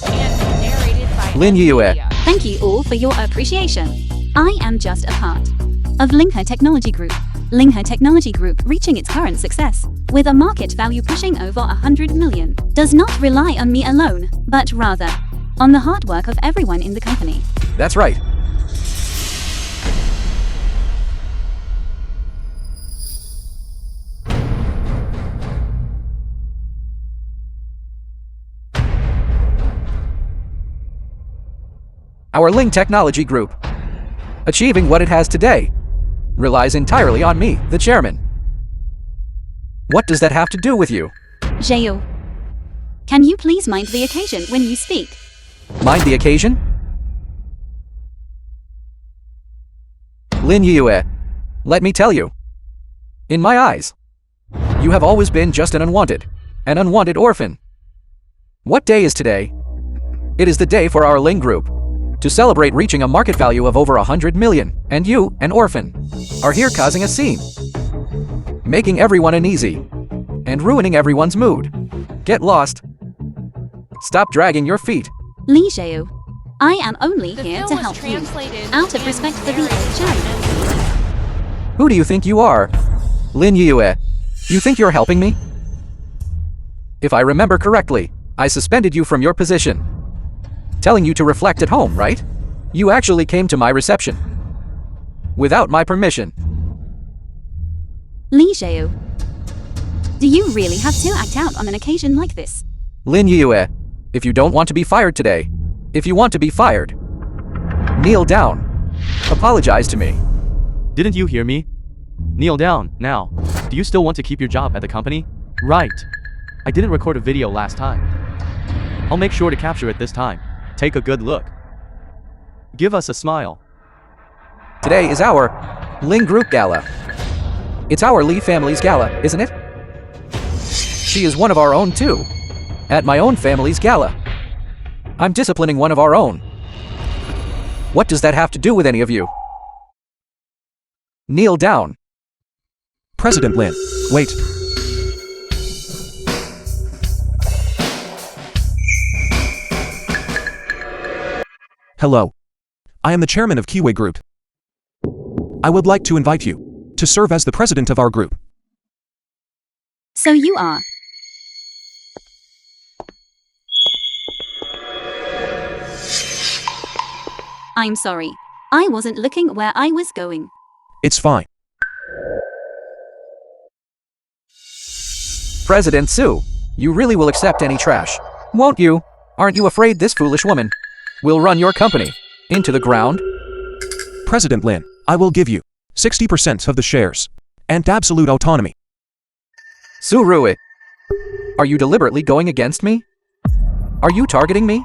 and narrated by Lin Yue. Thank you all for your appreciation. I am just a part of Linghe Technology Group. Linghe Technology Group, reaching its current success, with a market value pushing over 100 million, does not rely on me alone, but rather on the hard work of everyone in the company. That's right. Our Ling Technology Group, achieving what it has today, relies entirely on me, the chairman. What does that have to do with you? Zhao, can you please mind the occasion when you speak? Mind the occasion? Lin Yue, let me tell you. In my eyes, you have always been just an unwanted orphan. What day is today? It is the day for our Ling Group to celebrate reaching a market value of over 100 million, and you, an orphan, are here causing a scene, making everyone uneasy, and ruining everyone's mood. Get lost. Stop dragging your feet. Li Zhao, I am only The here film to was help you, translated out of and respect for the narrated by chairman. Who do you think you are? Lin Yue, you think you're helping me? If I remember correctly, I suspended you from your position, telling you to reflect at home, right? You actually came to my reception without my permission. Li Zhao, do you really have to act out on an occasion like this? Lin Yue, if you don't want to be fired today, if you want to be fired, kneel down. Apologize to me. Didn't you hear me? Kneel down, now. Do you still want to keep your job at the company? Right. I didn't record a video last time. I'll make sure to capture it this time. Take a good look. Give us a smile. Today is our Ling Group Gala. It's our Li family's gala, isn't it? She is one of our own too. At my own family's gala, I'm disciplining one of our own. What does that have to do with any of you? Kneel down. President Lin, wait. Hello. I am the chairman of Kiwi Group. I would like to invite you to serve as the president of our group. So you are. I'm sorry. I wasn't looking where I was going. It's fine. President Su, you really will accept any trash, won't you? Aren't you afraid this foolish woman will run your company into the ground? President Lin, I will give you 60% of the shares and absolute autonomy. Su Rui, are you deliberately going against me? Are you targeting me?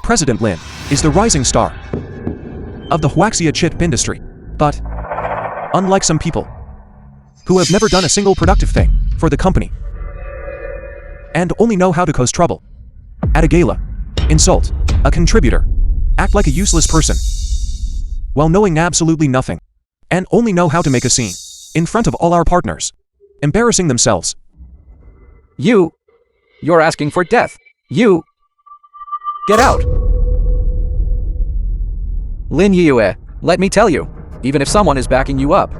President Lin is the rising star of the Huaxia chip industry, but unlike some people who have never done a single productive thing for the company and only know how to cause trouble at a gala, insult a contributor, act like a useless person while knowing absolutely nothing and only know how to make a scene in front of all our partners, embarrassing themselves. You're asking for death. Get out. Lin Yue, let me tell you, even if someone is backing you up,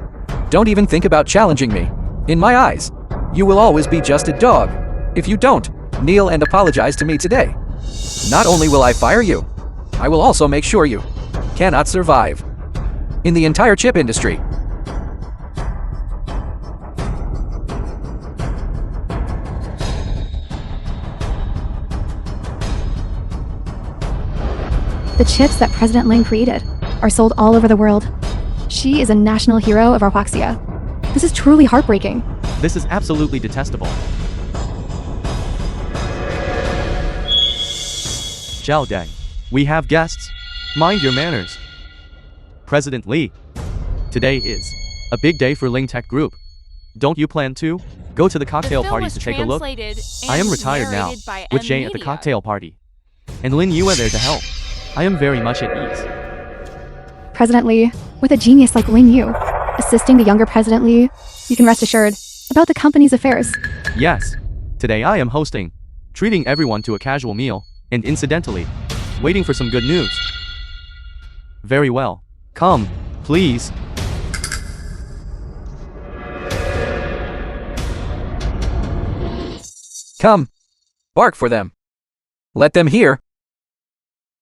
don't even think about challenging me. In my eyes, you will always be just a dog. If you don't kneel and apologize to me today, not only will I fire you, I will also make sure you cannot survive in the entire chip industry. The chips that President Lin created are sold all over the world. She is a national hero of our Huaxia. This is truly heartbreaking. This is absolutely detestable. Zhao Deng, we have guests. Mind your manners. President Li, today is a big day for Ling Tech Group. Don't you plan to go to the cocktail film party was to take a look? translated I am and retired now, narrated by with M Jay at the Media. cocktail party. And Lin Yue there to help. I am very much at ease. President Li, with a genius like Ling Yu, assisting the younger President Li, you can rest assured about the company's affairs. Yes, today I am hosting, treating everyone to a casual meal, And incidentally, waiting for some good news. Very well. Come, please. Come. Bark for them. Let them hear.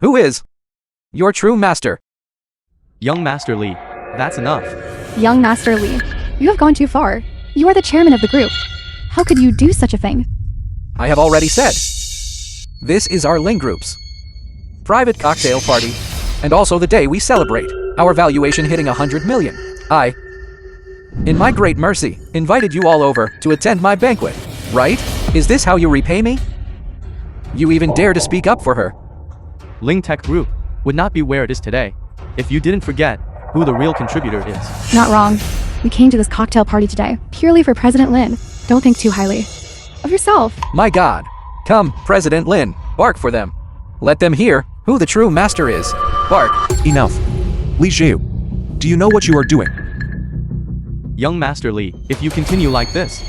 Who is your true master? Young Master Lee, that's enough. Young Master Lee, you have gone too far. You are the chairman of the group. How could you do such a thing? I have already said. This is our Ling Group's private cocktail party, and also the day we celebrate our valuation hitting 100 million. I, in my great mercy, invited you all over to attend my banquet, right? Is this how you repay me? You even dare to speak up for her. Ling Tech Group would not be where it is today if you didn't forget who the real contributor is. Not wrong. We came to this cocktail party today purely for President Lin. Don't think too highly of yourself. My God. Come, President Lin, bark for them. Let them hear who the true master is. Bark. Enough. Li Xiu, do you know what you are doing? Young Master Lee, if you continue like this,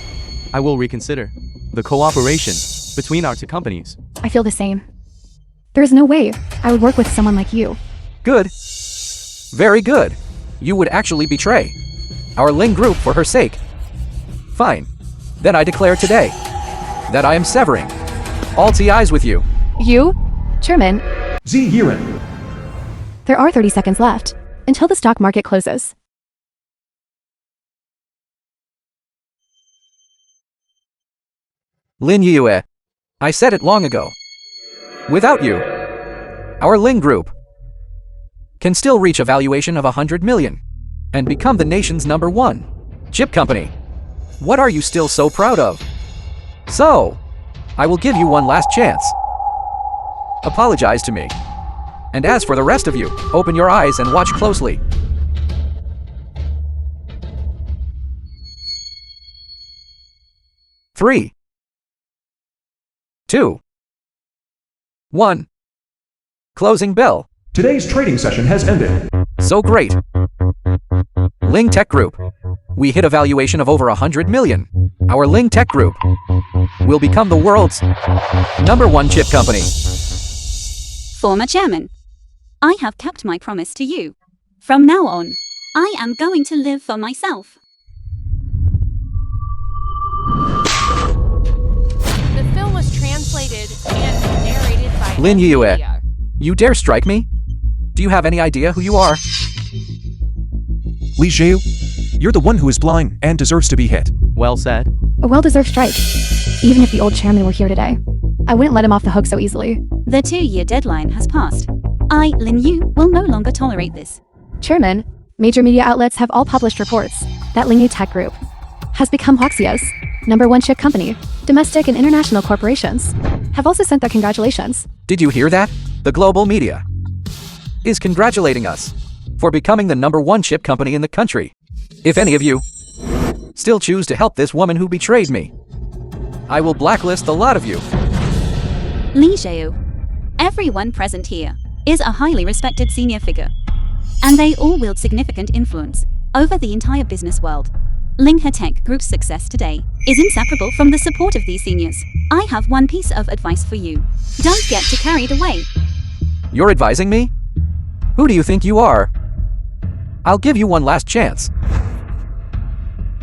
I will reconsider the cooperation between our two companies. I feel the same. There is no way I would work with someone like you. Good. Very good. You would actually betray our Ling Group for her sake. Fine. Then I declare today that I am severing all ties with you. You? Chairman, Zi Yiren. there are 30 seconds left until the stock market closes. Lin Yue. I said it long ago. Without you, our Ling Group can still reach a valuation of 100 million and become the nation's #1 chip company. What are you still so proud of? So, I will give you one last chance. Apologize to me. And as for the rest of you, open your eyes and watch closely. Three, 2, 1. Closing bell. Today's trading session has ended. So great. Ling Tech Group. We hit a valuation of over 100 million. Our Ling Tech Group will become the world's #1 chip company. Former chairman, I have kept my promise to you. From now on, I am going to live for myself. The film was translated and narrated by Lin Yue. Billionaire. You dare strike me? Do you have any idea who you are? Li Xiu, you're the one who is blind and deserves to be hit. Well said. A well-deserved strike. Even if the old chairman were here today, I wouldn't let him off the hook so easily. The 2-year deadline has passed. I, Lin Yu, will no longer tolerate this. Chairman, major media outlets have all published reports that Ling Tech Group has become Huaxia's #1 chip company. Domestic and international corporations have also sent their congratulations. Did you hear that? The global media is congratulating us for becoming the #1 chip company in the country. If any of you still choose to help this woman who betrayed me, I will blacklist the lot of you. Li Xiu, everyone present here is a highly respected senior figure, and they all wield significant influence over the entire business world. Ling Tech Group's success today is inseparable from the support of these seniors. I have one piece of advice for you. Don't get too carried away. You're advising me? Who do you think you are? I'll give you one last chance.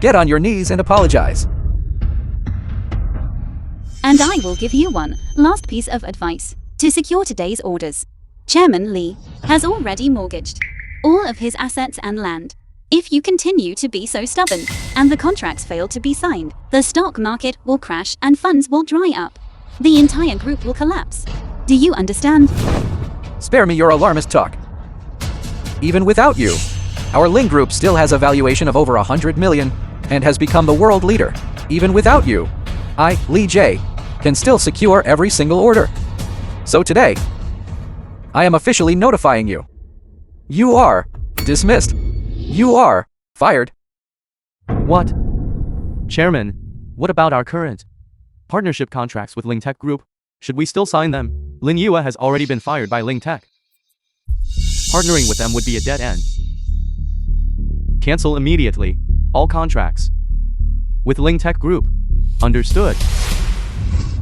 Get on your knees and apologize. And I will give you one last piece of advice. To secure today's orders, Chairman Li has already mortgaged all of his assets and land. If you continue to be so stubborn and the contracts fail to be signed, the stock market will crash and funds will dry up. The entire group will collapse. Do you understand? Spare me your alarmist talk. Even without you, our Ling Group still has a valuation of over 100 million and has become the world leader. Even without you, I, Li J, can still secure every single order. So today, I am officially notifying you. You are dismissed. You are fired. What? Chairman, what about our current partnership contracts with Ling Tech Group? Should we still sign them? Lin Yue has already been fired by Ling Tech. Partnering with them would be a dead end. Cancel immediately all contracts with Ling Tech Group. Understood.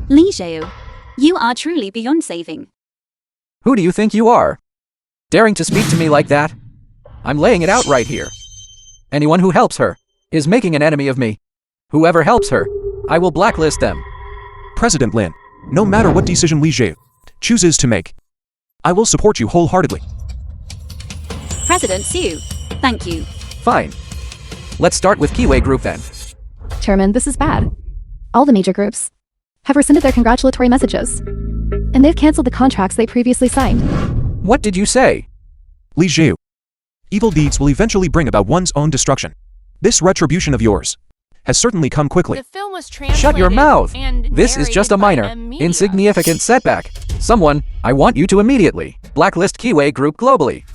Li Xiu, You are truly beyond saving. Who do you think you are? Daring to speak to me like that? I'm laying it out right here. Anyone who helps her is making an enemy of me. Whoever helps her, I will blacklist them. President Lin, no matter what decision Li Jie chooses to make, I will support you wholeheartedly. President Su, thank you. Fine. Let's start with Keyway Group then. Chairman, this is bad. All the major groups have rescinded their congratulatory messages, and they've canceled the contracts they previously signed. What did you say? Li Jie, evil deeds will eventually bring about one's own destruction. This retribution of yours has certainly come quickly. The film was translated. Shut your mouth! And This is just a narrated by minor, media. insignificant setback. Someone, I want you to immediately blacklist Keyway Group globally.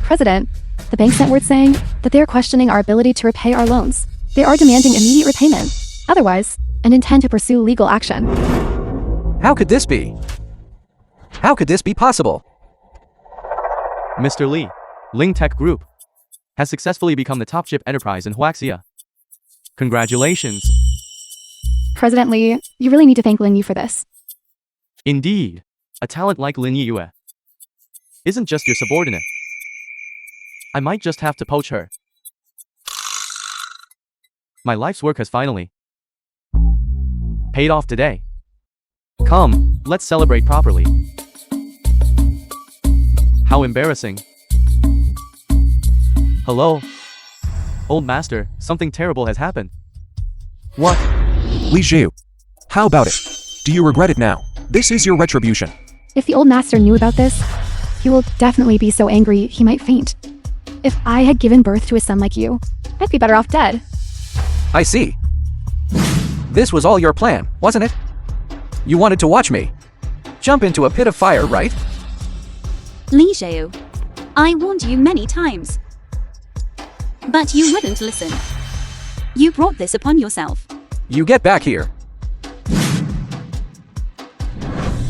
President, the bank sent word saying that they are questioning our ability to repay our loans. They are demanding immediate repayment, otherwise, and intend to pursue legal action. How could this be? How could this be possible? Mr. Li, Ling Tech Group has successfully become the top chip enterprise in Huaxia. Congratulations. President Lee, you really need to thank Lin Yu for this. Indeed, a talent like Lin Yue isn't just your subordinate. I might just have to poach her. My life's work has finally paid off today. Come, let's celebrate properly. How embarrassing. Hello? Old master, something terrible has happened. What? Li Jie, how about it? Do you regret it now? This is your retribution. If the old master knew about this, he will definitely be so angry he might faint. If I had given birth to a son like you, I'd be better off dead. I see. This was all your plan, wasn't it? You wanted to watch me jump into a pit of fire, right? Li Xiao, I warned you many times. But you wouldn't listen. You brought this upon yourself. You get back here.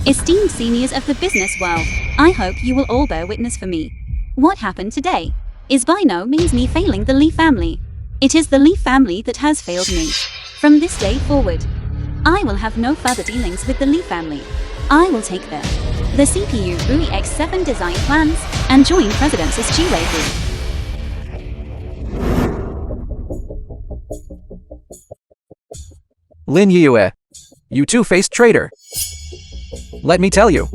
Esteemed seniors of the business world, I hope you will all bear witness for me. What happened today is by no means me failing the Li family. It is the Li family that has failed me. From this day forward, I will have no further dealings with the Li family. I will take the CPU Rui X7 design plans and join President's Keyway Group. Lin Yue, you two-faced traitor. Let me tell you,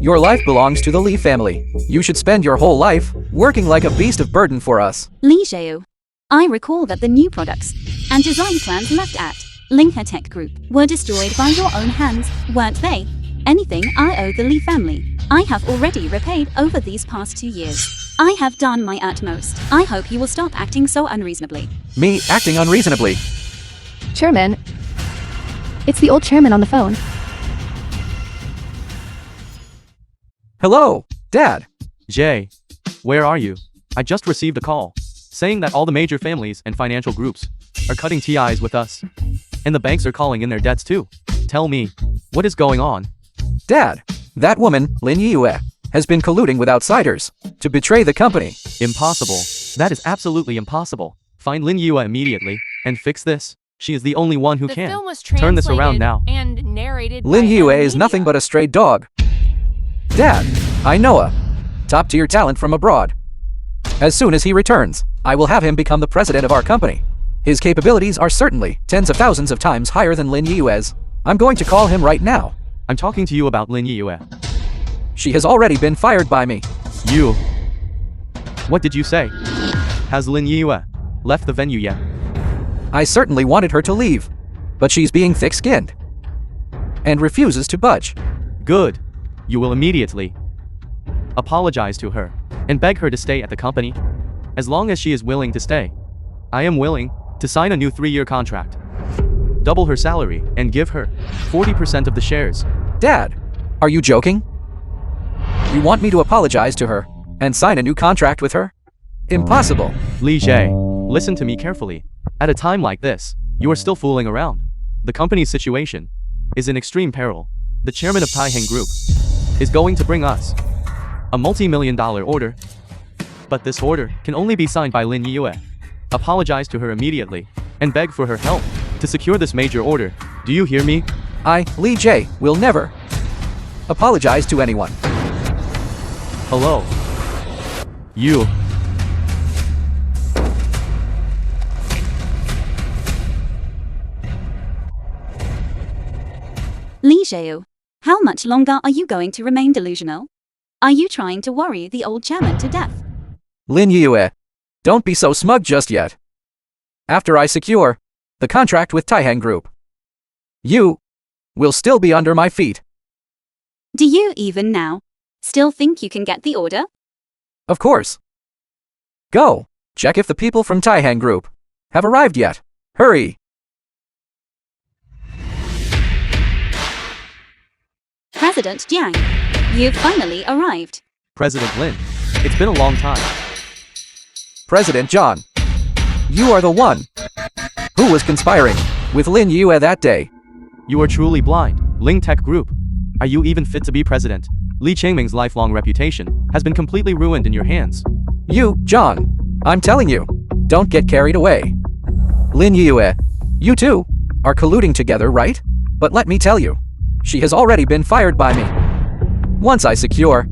your life belongs to the Li family. You should spend your whole life working like a beast of burden for us. Li Xiao, I recall that the new products and design plans left at Linghe Tech Group were destroyed by your own hands, weren't they? Anything I owe the Li family, I have already repaid over these past 2 years. I have done my utmost. I hope you will stop acting so unreasonably. Me acting unreasonably. Chairman, it's the old chairman on the phone. Hello, Dad. Jay, where are you? I just received a call saying that all the major families and financial groups are cutting TIs with us. And the banks are calling in their debts too. Tell me, what is going on? Dad, that woman, Lin Yue, has been colluding with outsiders to betray the company. Impossible. That is absolutely impossible. Find Lin Yue immediately and fix this. She is the only one who The can film was turn this around translated now. And narrated Lin by Yue media. is nothing but a stray dog. Dad, I know a top-tier talent from abroad. As soon as he returns, I will have him become the president of our company. His capabilities are certainly tens of thousands of times higher than Lin Yue's. I'm going to call him right now. I'm talking to you about Lin Yue. She has already been fired by me. You. What did you say? Has Lin Yue left the venue yet? I certainly wanted her to leave, but she's being thick-skinned and refuses to budge. Good. You will immediately apologize to her and beg her to stay at the company. As long as she is willing to stay, I am willing to sign a new 3-year contract. Double her salary and give her 40% of the shares. Dad, are you joking? You want me to apologize to her and sign a new contract with her? Impossible. Li Jie, listen to me carefully. At a time like this, you are still fooling around. The company's situation is in extreme peril. The chairman of Taiheng Group is going to bring us a multi-million-dollar order. But this order can only be signed by Lin Yue. Apologize to her immediately and beg for her help to secure this major order. Do you hear me? Li Jie, will never. apologize to anyone. Hello. You. Li Xiao, how much longer are you going to remain delusional? Are you trying to worry the old chairman to death? Lin Yue, don't be so smug just yet. After I secure the contract with Taihang Group, you will still be under my feet. Do you even now still think you can get the order? Of course. Go, check if the people from Taihang Group have arrived yet. Hurry! President Jiang, you've finally arrived. President Lin. It's been a long time. President John, you are the one who was conspiring with Lin Yue that day. You are truly blind. Ling Tech Group. Are you even fit to be president? Li Changming's lifelong reputation has been completely ruined in your hands. You, John, I'm telling you, don't get carried away. Lin Yue, you two are colluding together, right? But let me tell you, she has already been fired by me. Once I secure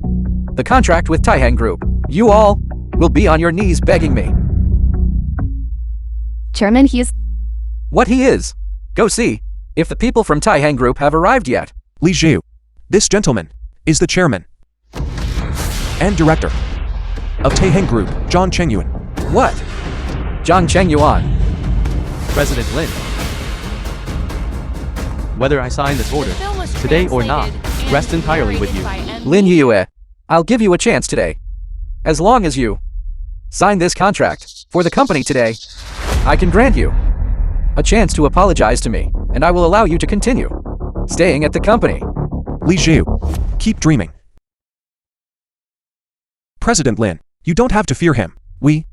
the contract with Taihang Group, you all will be on your knees begging me. Chairman, he's... What he is? Go see if the people from Taihang Group have arrived yet. Li Xiu, this gentleman is the chairman and director of Taihang Group, Zhang Chengyuan. What? Zhang Chengyuan. President Lin. Whether I sign this order Film was today or not translated and rests entirely with you. narrated by M. Lin Yue, I'll give you a chance today. As long as you sign this contract for the company today, I can grant you a chance to apologize to me, and I will allow you to continue staying at the company. Li Xiu, keep dreaming. President Lin, you don't have to fear him. We,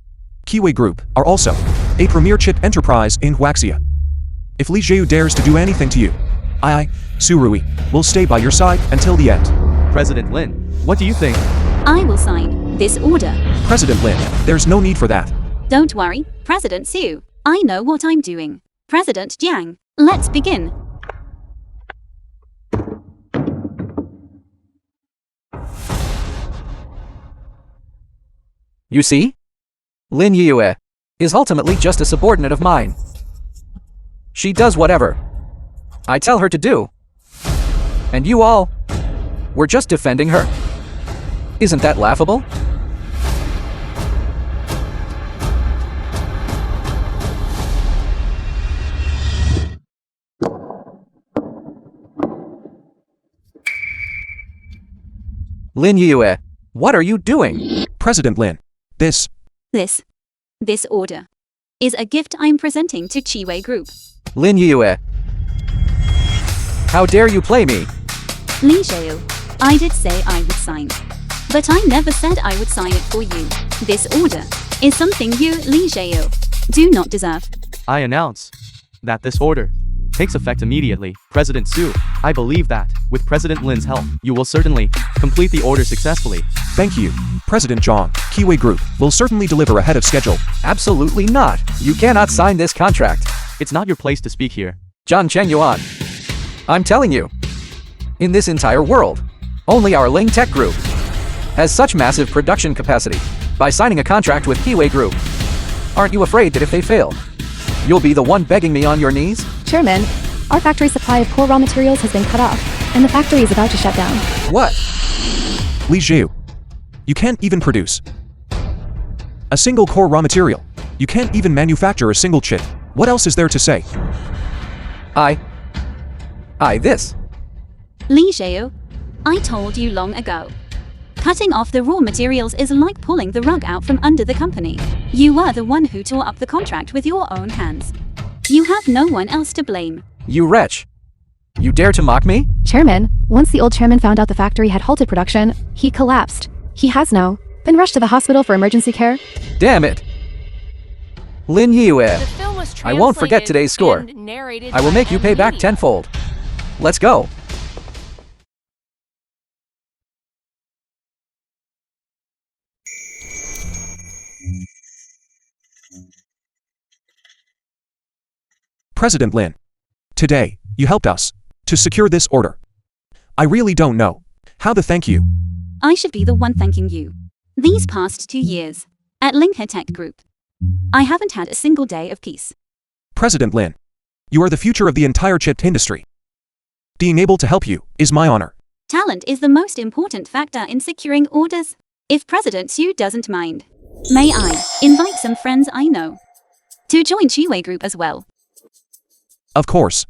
Kiwei Group, are also a premier chip enterprise in Huaxia. If Li Xiu dares to do anything to you, I, Surui, will stay by your side until the end. President Lin, what do you think? I will sign this order. President Lin, there's no need for that. Don't worry, President Su. I know what I'm doing. President Jiang, let's begin. You see? Lin Yue is ultimately just a subordinate of mine. She does whatever I tell her to do. And you all were just defending her. Isn't that laughable? Lin Yue, what are you doing? President Lin, this This order is a gift I'm presenting to Chiwei Group. Lin Yue, how dare you play me? Li Xiao, I did say I would sign. But I never said I would sign it for you. This order is something you, Li Xiao, do not deserve. I announce that this order takes effect immediately. President Su, I believe that, with President Lin's help, you will certainly complete the order successfully. thank you, President Zhang. Kiwei Group will certainly deliver ahead of schedule. Absolutely not. You cannot sign this contract. It's not your place to speak here. Zhang Chengyuan, I'm telling you, in this entire world, only our Ling Tech Group has such massive production capacity. By signing a contract with Kiwei Group, aren't you afraid that if they fail, you'll be the one begging me on your knees? Chairman, our factory supply of core raw materials has been cut off, and the factory is about to shut down. What? Li Xiu, you can't even produce a single core raw material. You can't even manufacture a single chip. What else is there to say? This. Li Xiao, I told you long ago. Cutting off the raw materials is like pulling the rug out from under the company. You were the one who tore up the contract with your own hands. You have no one else to blame. You wretch. You dare to mock me? Chairman, once the old chairman found out the factory had halted production, he collapsed. He has now been rushed to the hospital for emergency care. Damn it. Lin Yue, The film was I won't forget translated today's score. and narrated I will by make you M. pay back Media. tenfold. Let's go. President Lin, today, you helped us to secure this order. I really don't know How the thank you? I should be the one thanking you. These past 2 years, at Linker Tech Group, I haven't had a single day of peace. President Lin, you are the future of the entire chip industry. Being able to help you is my honor. Talent is the most important factor in securing orders. If President Xu doesn't mind, may I invite some friends I know to join Chiwei Group as well? Of course.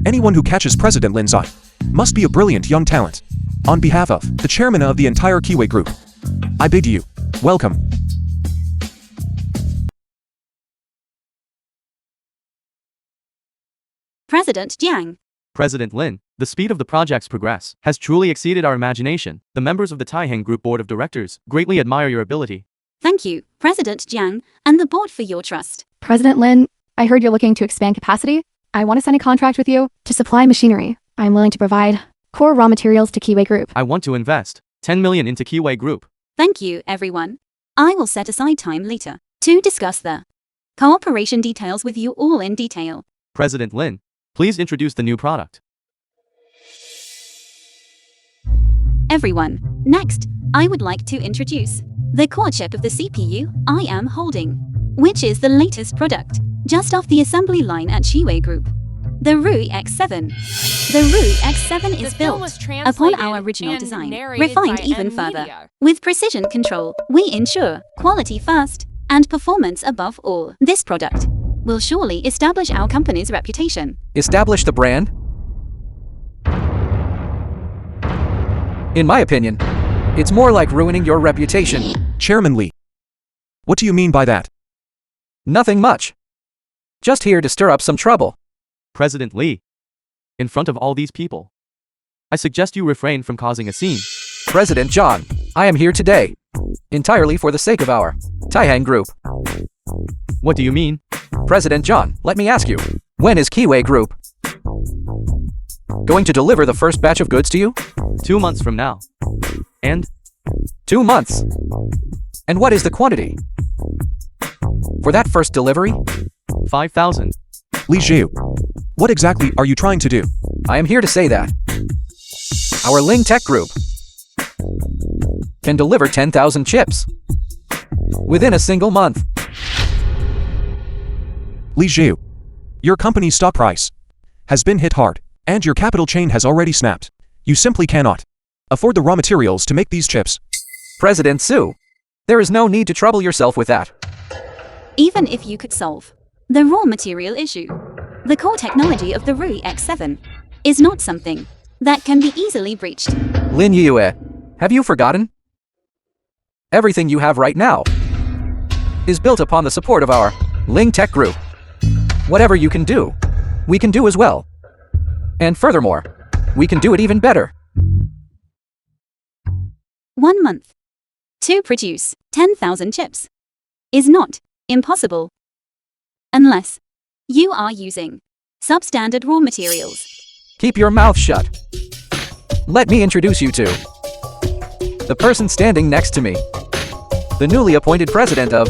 Anyone who catches President Lin's eye must be a brilliant young talent. On behalf of the chairman of the entire Kiwei Group, I bid you welcome. President Jiang. President Lin, the speed of the project's progress has truly exceeded our imagination. The members of the Taiheng Group Board of Directors greatly admire your ability. Thank you, President Jiang, and the board for your trust. President Lin, I heard you're looking to expand capacity. I want to sign a contract with you to supply machinery. I'm willing to provide core raw materials to Kiwei Group. I want to invest 10 million into Kiwei Group. Thank you, everyone. I will set aside time later to discuss the cooperation details with you all in detail. President Lin, please introduce the new product. Everyone, next, I would like to introduce the core chip of the CPU I am holding, which is the latest product, just off the assembly line at Chiwei Group. The Rui X7. The Rui X7 is The film built was upon translated our original and design, narrated refined by even M further. Media. With precision control, we ensure quality first and performance above all. This product will surely establish our company's reputation. Establish the brand? In my opinion, it's more like ruining your reputation. Chairman Li, what do you mean by that? Nothing much. Just here to stir up some trouble. President Li, in front of all these people, I suggest you refrain from causing a scene. President John, I am here today, entirely for the sake of our Taiheng Group. What do you mean? President John, let me ask you, when is Kiwei Group going to deliver the first batch of goods to you? 2 months from now. And 2 months. And what is the quantity for that first delivery? 5,000. Li Zhu, what exactly are you trying to do? I am here to say that our Ling Tech Group can deliver 10,000 chips within a single month. Li Zhu, your company's stock price has been hit hard, and your capital chain has already snapped. You simply cannot afford the raw materials to make these chips. President Su, there is no need to trouble yourself with that. Even if you could solve the raw material issue, the core technology of the Rui X7 is not something that can be easily breached. Lin Yue, have you forgotten? Everything you have right now is built upon the support of our Ling Tech Group. Whatever you can do, we can do as well. And furthermore, we can do it even better. 1 month to produce 10,000 chips is not impossible unless you are using substandard raw materials. Keep your mouth shut. Let me introduce you to the person standing next to me, the newly appointed president of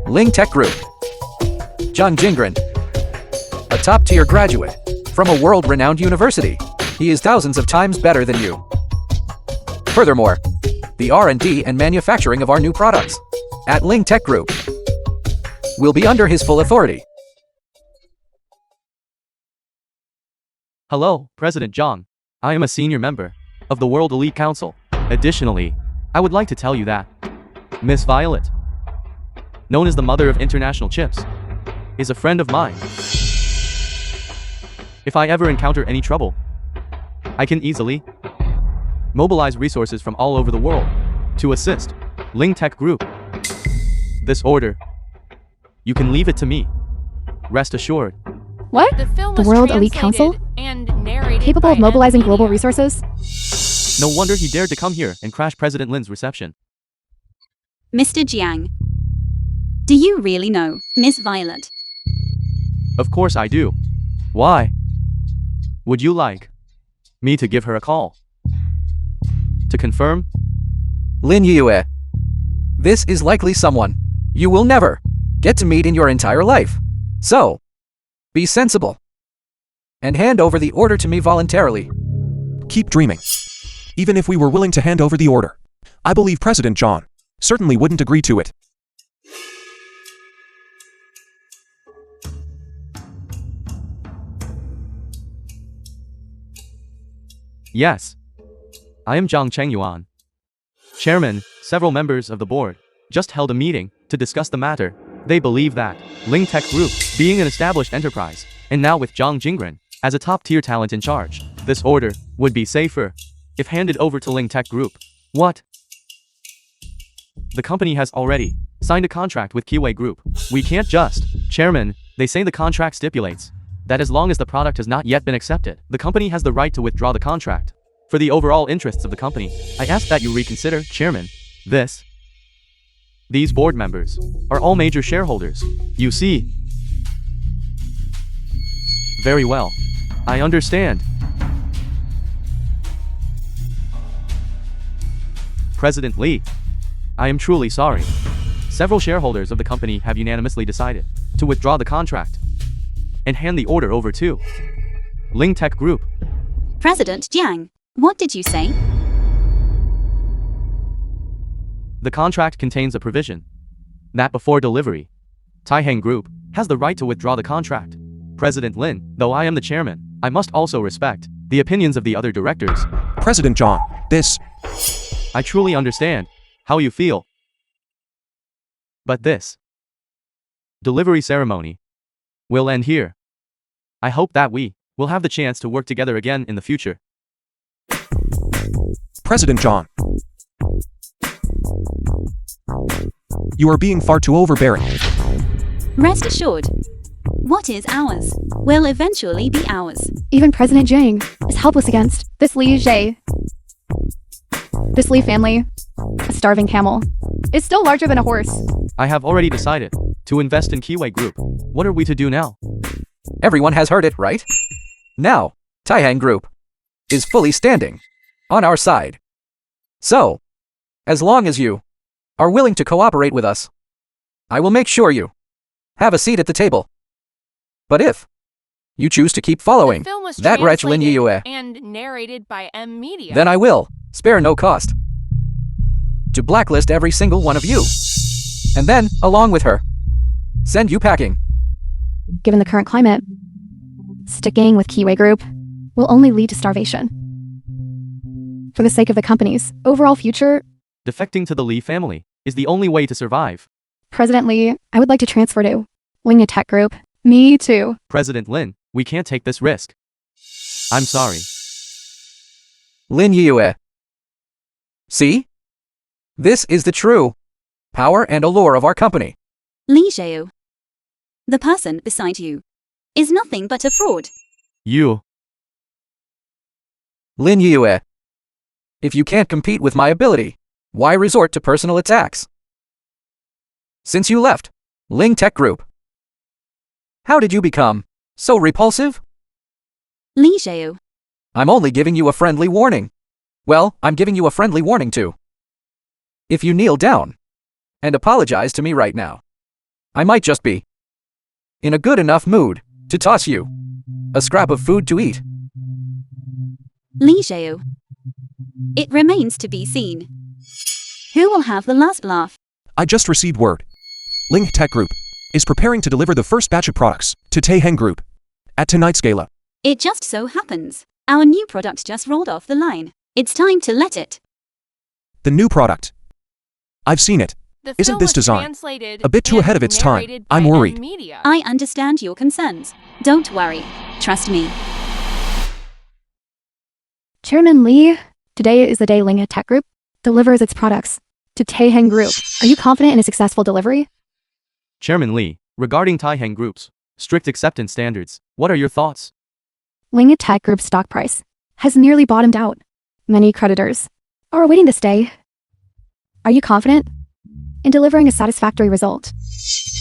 Ling Tech Group, John Jingren, a top-tier graduate from a world-renowned university. He is thousands of times better than you. Furthermore, the R&D and manufacturing of our new products at Ling Tech Group will be under his full authority. Hello, President Zhang. I am a senior member of the World Elite Council. Additionally, I would like to tell you that Miss Violet, known as the mother of international chips, is a friend of mine. If I ever encounter any trouble, I can easily mobilize resources from all over the world to assist Ling Tech Group. This order, you can leave it to me. Rest assured. What? The film The was World Elite translated Council? and narrated Capable by of mobilizing M global Media. resources? No wonder he dared to come here and crash President Lin's reception. Mr. Jiang, do you really know Miss Violet? Of course I do. Why? Would you like me to give her a call? To confirm? Lin Yue, this is likely someone you will never get to meet in your entire life. So, be sensible and hand over the order to me voluntarily. Keep dreaming. even if we were willing to hand over the order. I believe President John certainly wouldn't agree to it. Yes. I am Zhang Chengyuan. Chairman, several members of the board just held a meeting to discuss the matter. They believe that Ling Tech Group, being an established enterprise, and now with Zhang Jingren as a top-tier talent in charge, this order would be safer if handed over to Ling Tech Group. What? The company has already signed a contract with Kiwei Group. We can't just. Chairman, they say the contract stipulates that as long as the product has not yet been accepted, the company has the right to withdraw the contract. For the overall interests of the company, I ask that you reconsider, Chairman. These board members are all major shareholders. You see. Very well. I understand. President Lee, I am truly sorry. Several shareholders of the company have unanimously decided to withdraw the contract and hand the order over to Ling Tech Group. President Jiang, what did you say? The contract contains a provision that before delivery, Taiheng Group has the right to withdraw the contract. President Lin, though I am the chairman, I must also respect the opinions of the other directors. President John, this. I truly understand how you feel. But this delivery ceremony will end here. I hope that we will have the chance to work together again in the future. President John. You are being far too overbearing. Rest assured, what is ours will eventually be ours. Even President Jiang is helpless against this Li Jie. This Li family, a starving camel, is still larger than a horse. I have already decided to invest in Kiwei Group. What are we to do now? Everyone has heard it, right? Now, Taiheng Group is fully standing on our side. So, as long as you are willing to cooperate with us, I will make sure you have a seat at the table. But if you choose to keep following The film was that wretch Lin translated Yue, and narrated by M Media. then I will spare no cost to blacklist every single one of you. And then, along with her, send you packing. Given the current climate, sticking with Kiwei Group will only lead to starvation. For the sake of the company's overall future, Defecting to the Lee family is the only way to survive. President Lee, I would like to transfer to Ling Tech Group. Me too. President Lin, we can't take this risk. I'm sorry. Lin Yue. See? This is the true power and allure of our company. Li Xiao, the person beside you, is nothing but a fraud. You. Lin Yue. If you can't compete with my ability, why resort to personal attacks? Since you left Ling Tech Group, how did you become so repulsive? Li Xiao, I'm only giving you a friendly warning. Well, I'm giving you a friendly warning too. If you kneel down and apologize to me right now, I might just be in a good enough mood to toss you a scrap of food to eat. Li Xiao. It remains to be seen. Who will have the last laugh? I just received word. Ling Tech Group is preparing to deliver the first batch of products to Taiheng Group at tonight's gala. It just so happens our new product just rolled off the line. It's time to let it. The new product. I've seen it. The Isn't film this was design translated a bit too and ahead of its time? narrated I'm by M worried. Media. I understand your concerns. Don't worry. Trust me. Chairman Lee, today is the day Ling Tech Group delivers its products to Taiheng Group. Are you confident in a successful delivery? Chairman Lee, regarding Taiheng Group's strict acceptance standards, what are your thoughts? Ling Tech Group's stock price has nearly bottomed out. Many creditors are awaiting this day. Are you confident in delivering a satisfactory result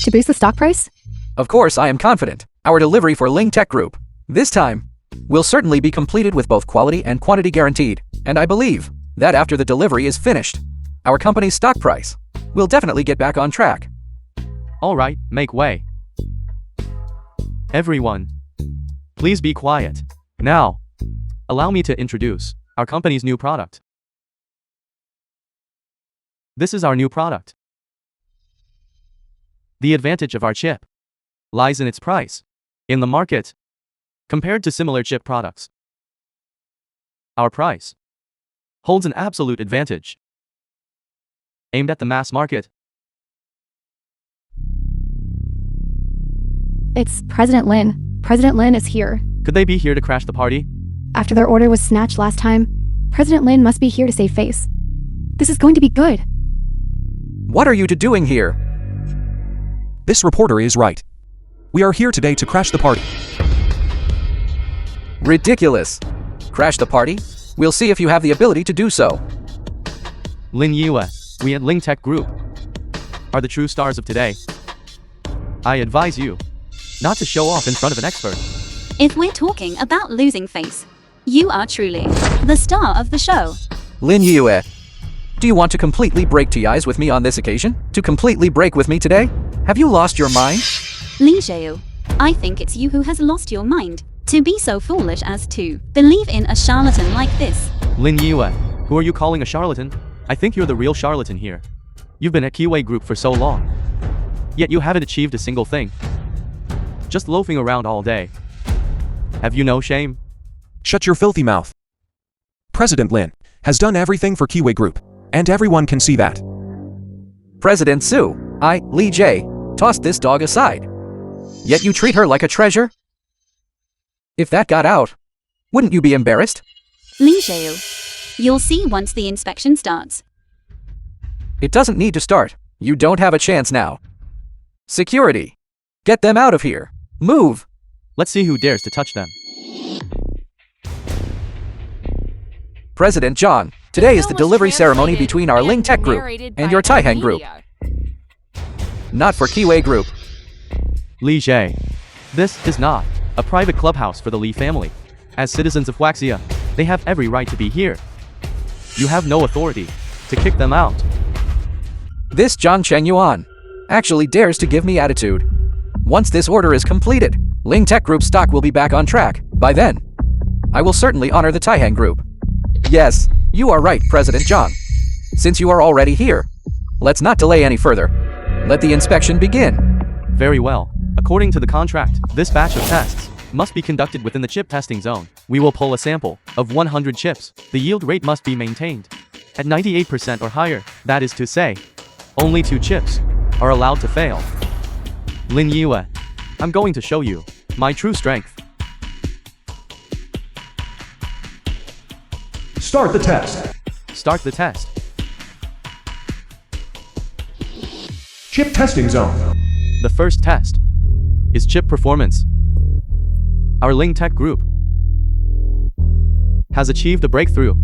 to boost the stock price? Of course, I am confident. Our delivery for Ling Tech Group this time will certainly be completed with both quality and quantity guaranteed, and I believe that after the delivery is finished, our company's stock price will definitely get back on track. All right, make way. Everyone, please be quiet. Now, allow me to introduce our company's new product. This is our new product. The advantage of our chip lies in its price in the market compared to similar chip products. Our price holds an absolute advantage aimed at the mass market. It's President Lin. President Lin is here. Could they be here to crash the party? After their order was snatched last time, President Lin must be here to save face. This is going to be good. What are you two doing here? This reporter is right. We are here today to crash the party. Ridiculous. Crash the party? We'll see if you have the ability to do so. Lin Yue, we at Ling Tech Group are the true stars of today. I advise you not to show off in front of an expert. If we're talking about losing face, you are truly the star of the show. Lin Yue, do you want to completely break TIs with me on this occasion? To completely break with me today? Have you lost your mind? Li Xiao, I think it's you who has lost your mind to be so foolish as to believe in a charlatan like this. Lin Yue, who are you calling a charlatan? I think you're the real charlatan here. You've been at Kiwei Group for so long, yet you haven't achieved a single thing. Just loafing around all day. Have you no shame? Shut your filthy mouth. President Lin has done everything for Kiwei Group, and everyone can see that. President Su, Li J, tossed this dog aside. Yet you treat her like a treasure? If that got out, wouldn't you be embarrassed? Li Xiao, you'll see once the inspection starts. It doesn't need to start. You don't have a chance now. Security. Get them out of here. Move. Let's see who dares to touch them. President John, today is the Film was delivery ceremony translated between our Ling Tech Group narrated and by your Taiheng Group. media. Not for Kiwei Group. Li Jie, this is not a private clubhouse for the Li family. As citizens of Huaxia, they have every right to be here. You have no authority to kick them out. This Zhang Chengyuan actually dares to give me attitude. Once this order is completed, Ling Tech Group stock will be back on track. By then, I will certainly honor the Taiheng Group. Yes, you are right, President John. Since you are already here, let's not delay any further. Let the inspection begin. Very well. According to the contract, this batch of tests must be conducted within the chip testing zone. We will pull a sample of 100 chips. The yield rate must be maintained at 98% or higher. That is to say, only 2 chips are allowed to fail. Lin Yue, I'm going to show you my true strength. Start the test. Start the test. Chip testing zone. The first test is chip performance. Our Ling Tech Group has achieved a breakthrough,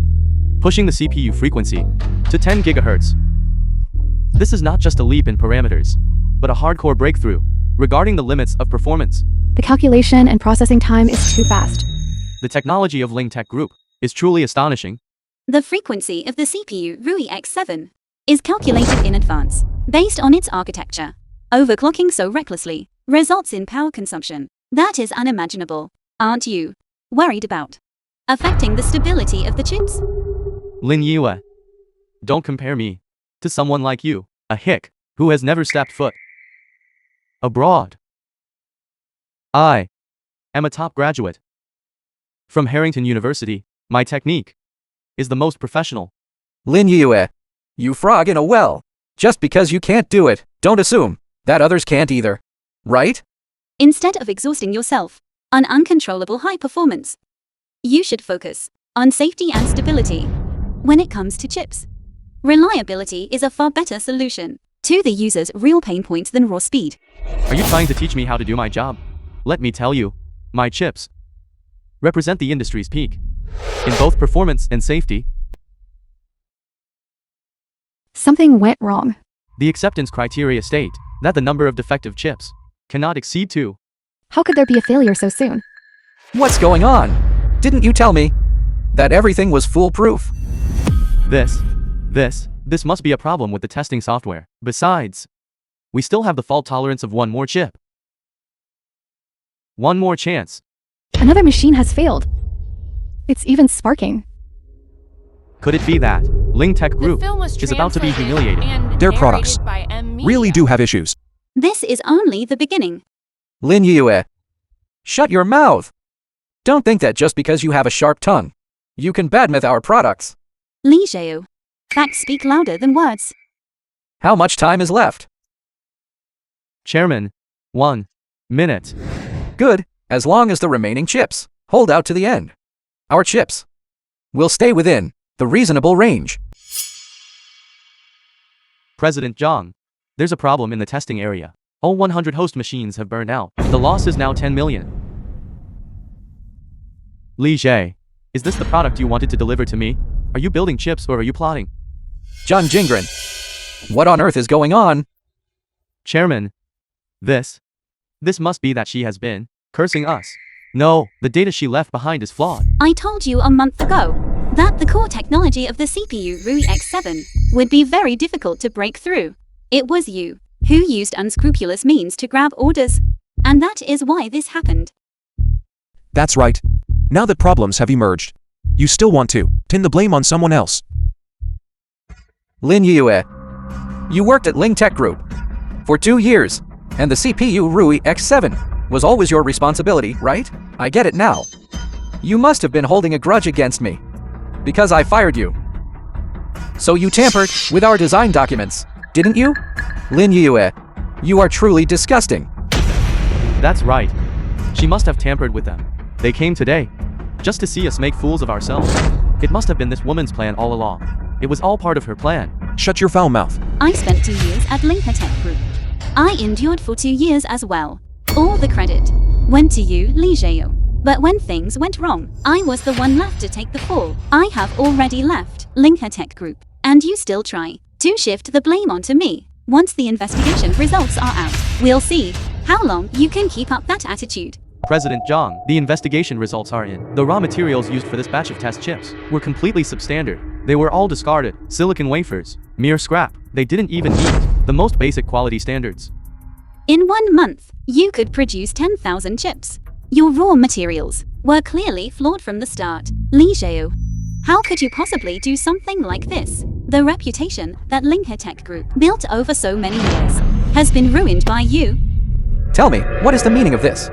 pushing the CPU frequency to 10 GHz. This is not just a leap in parameters, but a hardcore breakthrough regarding the limits of performance. The calculation and processing time is too fast. The technology of Ling Tech Group is truly astonishing. The frequency of the CPU Rui X7 is calculated in advance, based on its architecture. Overclocking so recklessly results in power consumption that is unimaginable. Aren't you worried about affecting the stability of the chips? Lin Yue, don't compare me to someone like you, a hick who has never stepped foot abroad. I am a top graduate from Harrington University. My technique is the most professional. Lin Yue, you frog in a well. Just because you can't do it, don't assume that others can't either. Right? Instead of exhausting yourself on uncontrollable high performance, you should focus on safety and stability. When it comes to chips, reliability is a far better solution to the user's real pain points than raw speed. Are you trying to teach me how to do my job? Let me tell you, my chips represent the industry's peak in both performance and safety. Something went wrong. The acceptance criteria state that the number of defective chips cannot exceed 2. How could there be a failure so soon? What's going on? Didn't you tell me that everything was foolproof? This must be a problem with the testing software. Besides, we still have the fault tolerance of 1 more chip. 1 more chance. Another machine has failed. It's even sparking. Could it be that Ling Tech The Group film was is about to be translated humiliated? and Their products narrated by M. really do have issues. This is only the beginning. Lin Yue. Shut your mouth. Don't think that just because you have a sharp tongue, you can badmouth our products. Li Xiao. Facts speak louder than words. How much time is left? Chairman, 1 minute. Good, as long as the remaining chips hold out to the end. Our chips will stay within the reasonable range. President Zhang, there's a problem in the testing area. All 100 host machines have burned out. The loss is now 10 million. Li Jie, is this the product you wanted to deliver to me? Are you building chips or are you plotting? John Jingren. What on earth is going on? Chairman, this must be that she has been cursing us. No, the data she left behind is flawed. I told you a month ago that the core technology of the CPU RUI X7 would be very difficult to break through. It was you who used unscrupulous means to grab orders. And that is why this happened. That's right. Now that problems have emerged, you still want to pin the blame on someone else. Lin Yue. You worked at Ling Tech Group for 2 years, and the CPU RUI X7 was always your responsibility, right? I get it now. You must have been holding a grudge against me because I fired you. So you tampered with our design documents, didn't you? Lin Yue, you are truly disgusting. That's right. She must have tampered with them. They came today, just to see us make fools of ourselves. It must have been this woman's plan all along. It was all part of her plan. Shut your foul mouth. I spent 2 years at Linker Tech Group. I endured for 2 years as well. All the credit went to you, Li Xiao. But when things went wrong, I was the one left to take the fall. I have already left Linker Tech Group, and you still try to shift the blame onto me. Once the investigation results are out, we'll see how long you can keep up that attitude. President Zhang, the investigation results are in. The raw materials used for this batch of test chips were completely substandard. They were all discarded, silicon wafers, mere scrap. They didn't even meet the most basic quality standards. In 1 month, you could produce 10,000 chips. Your raw materials were clearly flawed from the start. Li Xiao, how could you possibly do something like this? The reputation that Linker Tech Group built over so many years has been ruined by you. Tell me, what is the meaning of this?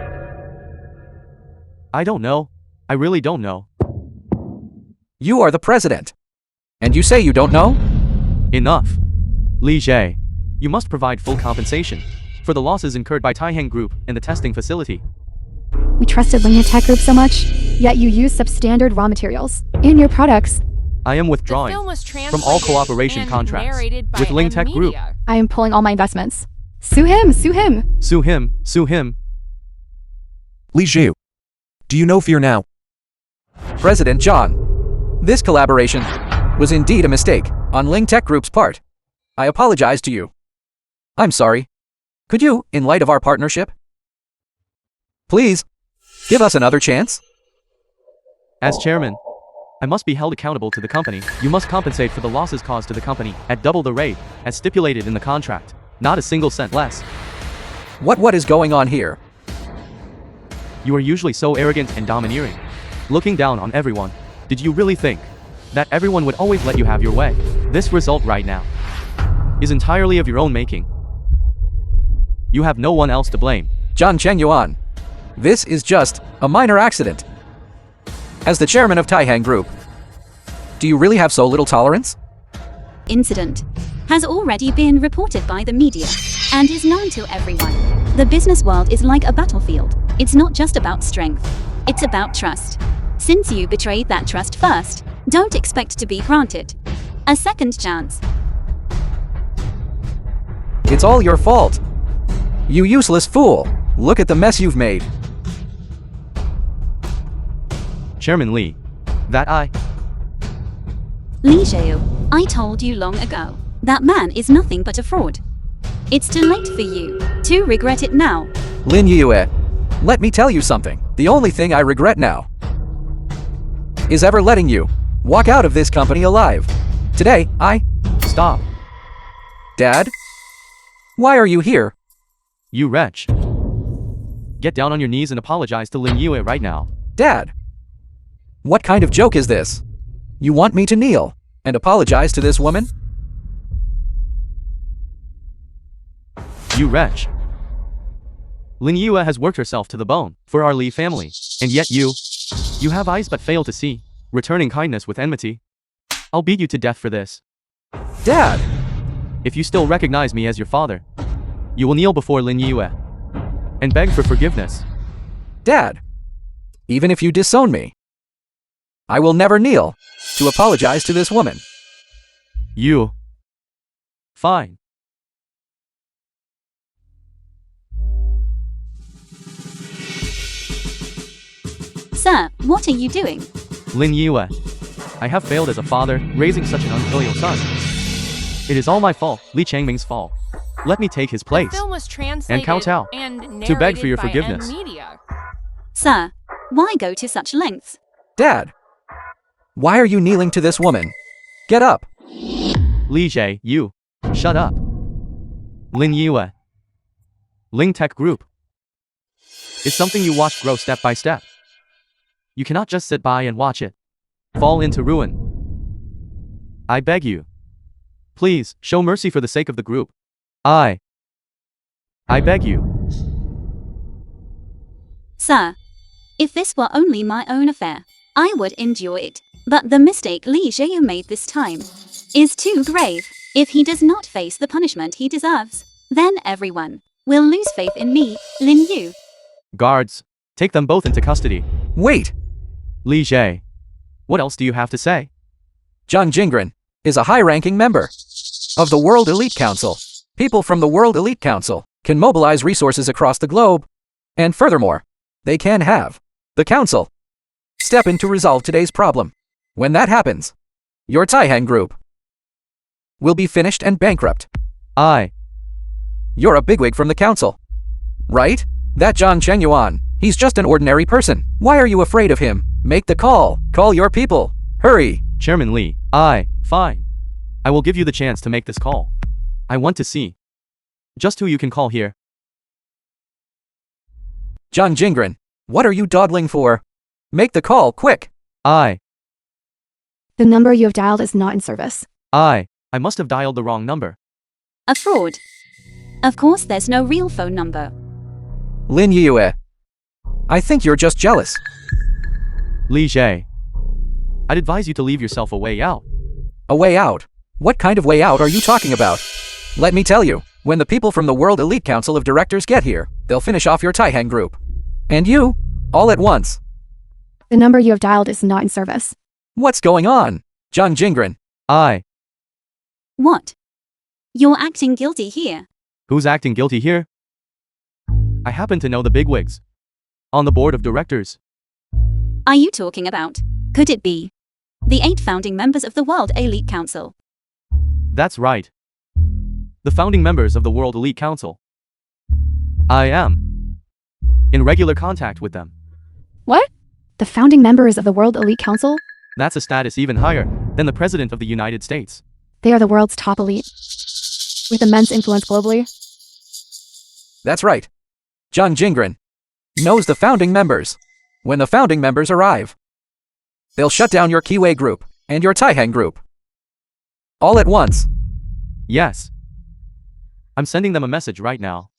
I don't know. I really don't know. You are the president. And you say you don't know? Enough. Li Jie, you must provide full compensation for the losses incurred by Taihang Group in the testing facility. We trusted Linker Tech Group so much, yet you use substandard raw materials in your products. I am The withdrawing film was from all translated cooperation and contracts narrated by with Ling M. Tech Group. Media. I am pulling all my investments. Sue him! Sue him! Sue him, sue him. Li Xiu. Do you know fear now? President John. This collaboration was indeed a mistake on Ling Tech Group's part. I apologize to you. I'm sorry. Could you, in light of our partnership, please give us another chance? As chairman, I must be held accountable to the company. You must compensate for the losses caused to the company at double the rate as stipulated in the contract. Not a single cent less. What is going on here? You are usually so arrogant and domineering, looking down on everyone. Did you really think that everyone would always let you have your way? This result right now is entirely of your own making. You have no one else to blame. John Chengyuan. This is just a minor accident. As the chairman of Taihang Group, do you really have so little tolerance? Incident has already been reported by the media and is known to everyone. The business world is like a battlefield. It's not just about strength, it's about trust. Since you betrayed that trust first, don't expect to be granted a second chance. It's all your fault. You useless fool. Look at the mess you've made. Chairman Li, Li Xiao, I told you long ago, that man is nothing but a fraud. It's too late for you to regret it now. Lin Yue, let me tell you something. The only thing I regret now is ever letting you walk out of this company alive. Today, Stop. Dad? Why are you here? You wretch. Get down on your knees and apologize to Lin Yue right now. Dad? What kind of joke is this? You want me to kneel? and apologize to this woman? You wretch. Lin Yue has worked herself to the bone for our Li family, and yet you have eyes but fail to see, returning kindness with enmity. I'll beat you to death for this. Dad! If you still recognize me as your father, you will kneel before Lin Yue and beg for forgiveness. Dad! Even if you disown me, I will never kneel to apologize to this woman. You. Fine. Sir, what are you doing? Lin Yue, I have failed as a father, raising such an unfilial son. It is all my fault, Li Changming's fault. Let me take his place Film was translated and kowtow and to beg for your narrated by forgiveness. Media. Sir, why go to such lengths? Dad! Why are you kneeling to this woman? Get up! Li Jie, you. Shut up. Lin Yue. Ling Tech Group. It's something you watch grow step by step. You cannot just sit by and watch it fall into ruin. I beg you. Please, show mercy for the sake of the group. I beg you. Sir, if this were only my own affair, I would endure it. But the mistake Li Zheyu made this time is too grave. If he does not face the punishment he deserves, then everyone will lose faith in me, Lin Yu. Guards, take them both into custody. Wait! Li Jie, what else do you have to say? Zhang Jingren is a high-ranking member of the World Elite Council. People from the World Elite Council can mobilize resources across the globe, and furthermore, they can have the Council step in to resolve today's problem. When that happens, your Taihang group will be finished and bankrupt. You're a bigwig from the Council, right? That Zhang Chengyuan, he's just an ordinary person. Why are you afraid of him? Make the call. Call your people. Hurry. Chairman Li, fine. I will give you the chance to make this call. I want to see just who you can call here. Zhang Jingren, what are you dawdling for? Make the call, quick. The number you have dialed is not in service. I must have dialed the wrong number. A fraud. Of course, there's no real phone number. Lin Yue, I think you're just jealous. Li Jie, I'd advise you to leave yourself a way out. A way out? What kind of way out are you talking about? Let me tell you, when the people from the World Elite Council of Directors get here, they'll finish off your Taihang group. And you, all at once. The number you have dialed is not in service. What's going on? Zhang Jingren. What? You're acting guilty here. Who's acting guilty here? I happen to know the bigwigs on the board of directors. Are you talking about? Could it be the 8 founding members of the World Elite Council? That's right. The founding members of the World Elite Council. I am in regular contact with them. What? The founding members of the World Elite Council? That's a status even higher than the President of the United States. They are the world's top elite, with immense influence globally. That's right. Zhang Jingren knows the founding members. When the founding members arrive, they'll shut down your Kiwei group and your Taihang group. All at once. Yes. I'm sending them a message right now.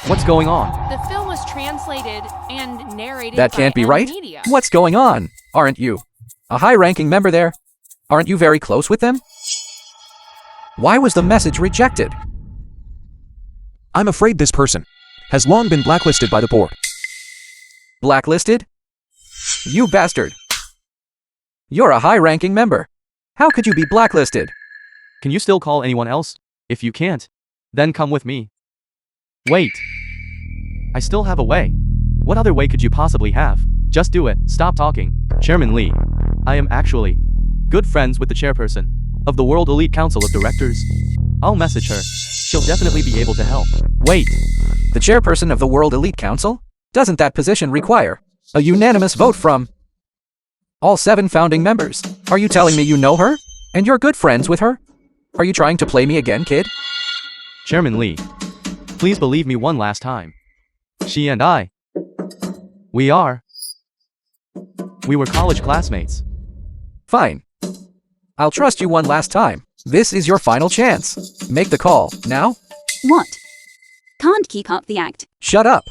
What's going on? The film was translated and narrated That by can't be right. Media. What's going on? Aren't you a high-ranking member there? Aren't you very close with them? Why was the message rejected? I'm afraid this person has long been blacklisted by the board. Blacklisted? You bastard. You're a high-ranking member. How could you be blacklisted? Can you still call anyone else? If you can't, then come with me. Wait. I still have a way. What other way could you possibly have? Just do it. Stop talking. Chairman Li, I am actually good friends with the chairperson of the World Elite Council of Directors. I'll message her. She'll definitely be able to help. Wait. The chairperson of the World Elite Council? Doesn't that position require a unanimous vote from all 7 founding members? Are you telling me you know her? And you're good friends with her? Are you trying to play me again, kid? Chairman Li, please believe me one last time. She and I We are. We were college classmates. Fine. I'll trust you one last time. This is your final chance. Make the call, now? What? Can't keep up the act. Shut up.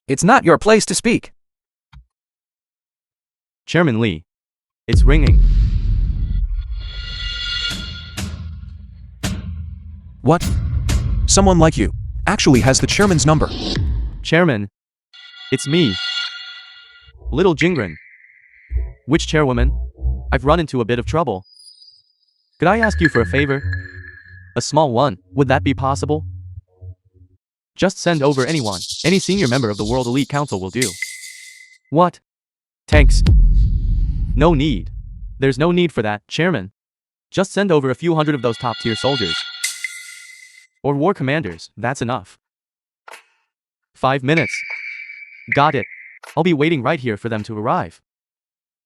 It's not your place to speak. Chairman Lee. It's ringing. What? Someone like you actually has the chairman's number. Chairman. It's me. Little Jingren. Which chairwoman? I've run into a bit of trouble. Could I ask you for a favor? A small one, would that be possible? Just send over anyone. Any senior member of the World Elite Council will do. What? Thanks. No need. There's no need for that, Chairman. Just send over a few hundred of those top-tier soldiers. Or war commanders, that's enough. 5 minutes. Got it. I'll be waiting right here for them to arrive.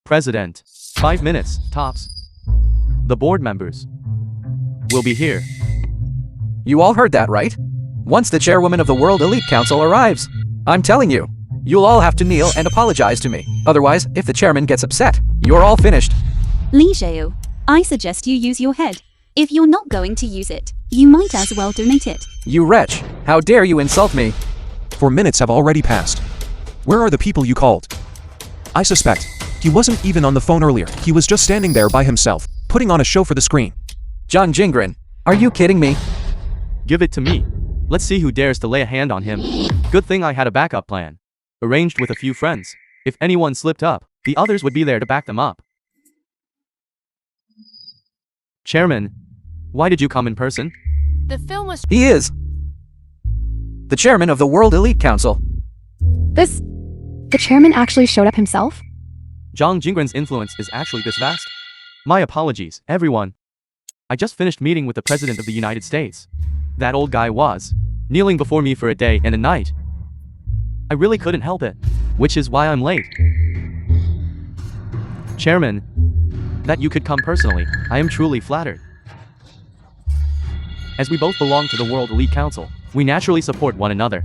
President. 5 minutes, tops. The board members will be here. You all heard that, right? Once the chairwoman of the World Elite Council arrives, I'm telling you, you'll all have to kneel and apologize to me. Otherwise, if the chairman gets upset, you're all finished. Li Xiao, I suggest you use your head. If you're not going to use it, you might as well donate it. You wretch, how dare you insult me? 4 minutes have already passed. Where are the people you called? I suspect he wasn't even on the phone earlier. He was just standing there by himself, putting on a show for the screen. John Jingren, are you kidding me? Give it to me. Let's see who dares to lay a hand on him. Good thing I had a backup plan. Arranged with a few friends. If anyone slipped up, the others would be there to back them up. Chairman, why did you come in person? The film was He is the chairman of the World Elite Council. The chairman actually showed up himself? Zhang Jingren's influence is actually this vast. My apologies, everyone. I just finished meeting with the President of the United States. That old guy was kneeling before me for a day and a night. I really couldn't help it, which is why I'm late. Chairman, that you could come personally, I am truly flattered. As we both belong to the World Elite Council, we naturally support one another.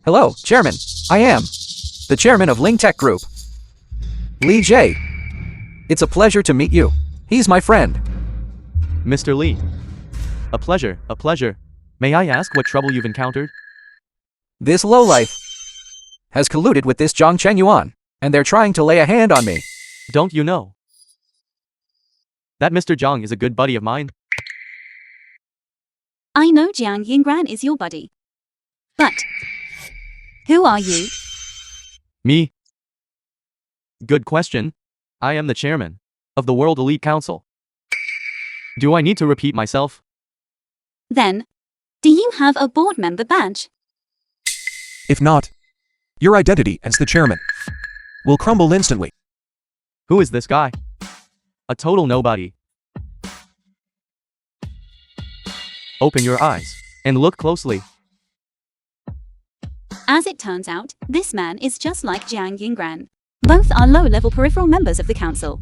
Hello, Chairman. I am the chairman of Ling Tech Group. Li J. It's a pleasure to meet you. He's my friend. Mr. Lee. A pleasure, a pleasure. May I ask what trouble you've encountered? This lowlife has colluded with this Zhang Chenyuan, and they're trying to lay a hand on me. Don't you know that Mr. Zhang is a good buddy of mine? I know Jiang Yingran is your buddy. But who are you? Me? Good question. I am the chairman of the World Elite Council. Do I need to repeat myself? Then, do you have a board member badge? If not, your identity as the chairman will crumble instantly. Who is this guy? A total nobody. Open your eyes and look closely. As it turns out, this man is just like Jiang Yingran. Both are low-level peripheral members of the council.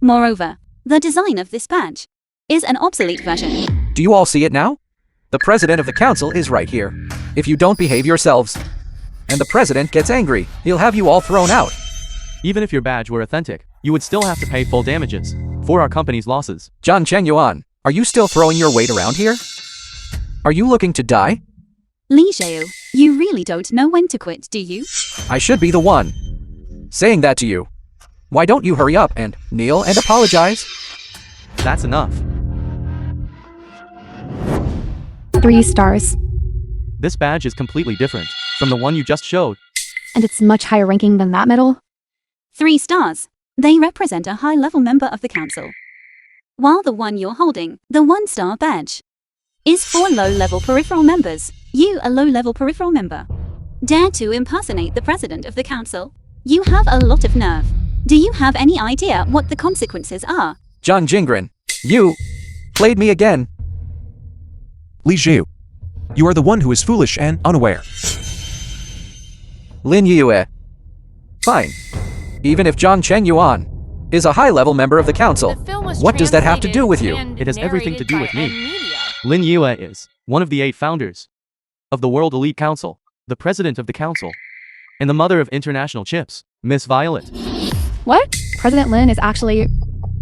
Moreover, the design of this badge is an obsolete version. Do you all see it now? The president of the council is right here. If you don't behave yourselves, and the president gets angry, he'll have you all thrown out. Even if your badge were authentic, you would still have to pay full damages for our company's losses. Zhang Chenyuan, are you still throwing your weight around here? Are you looking to die? Li Xiao, you really don't know when to quit, do you? I should be the one saying that to you. Why don't you hurry up and kneel and apologize? That's enough. 3 stars. This badge is completely different from the one you just showed. And it's much higher ranking than that medal. 3 stars. They represent a high-level member of the council. While the one you're holding, the 1-star badge, is for low-level peripheral members. You, a low-level peripheral member, dare to impersonate the president of the council? You have a lot of nerve. Do you have any idea what the consequences are? Zhang Jingren, you played me again. Li Zhiu, you are the one who is foolish and unaware. Lin Yue. Fine. Even if Zhang Chenyuan is a high-level member of the council, The film was what does that have to do with you? translated It has and everything to narrated do by with me. N Media. Lin Yue is one of the 8 founders of the World Elite Council. the president of the council, and the mother of international chips, Miss Violet. What? President Lin is actually...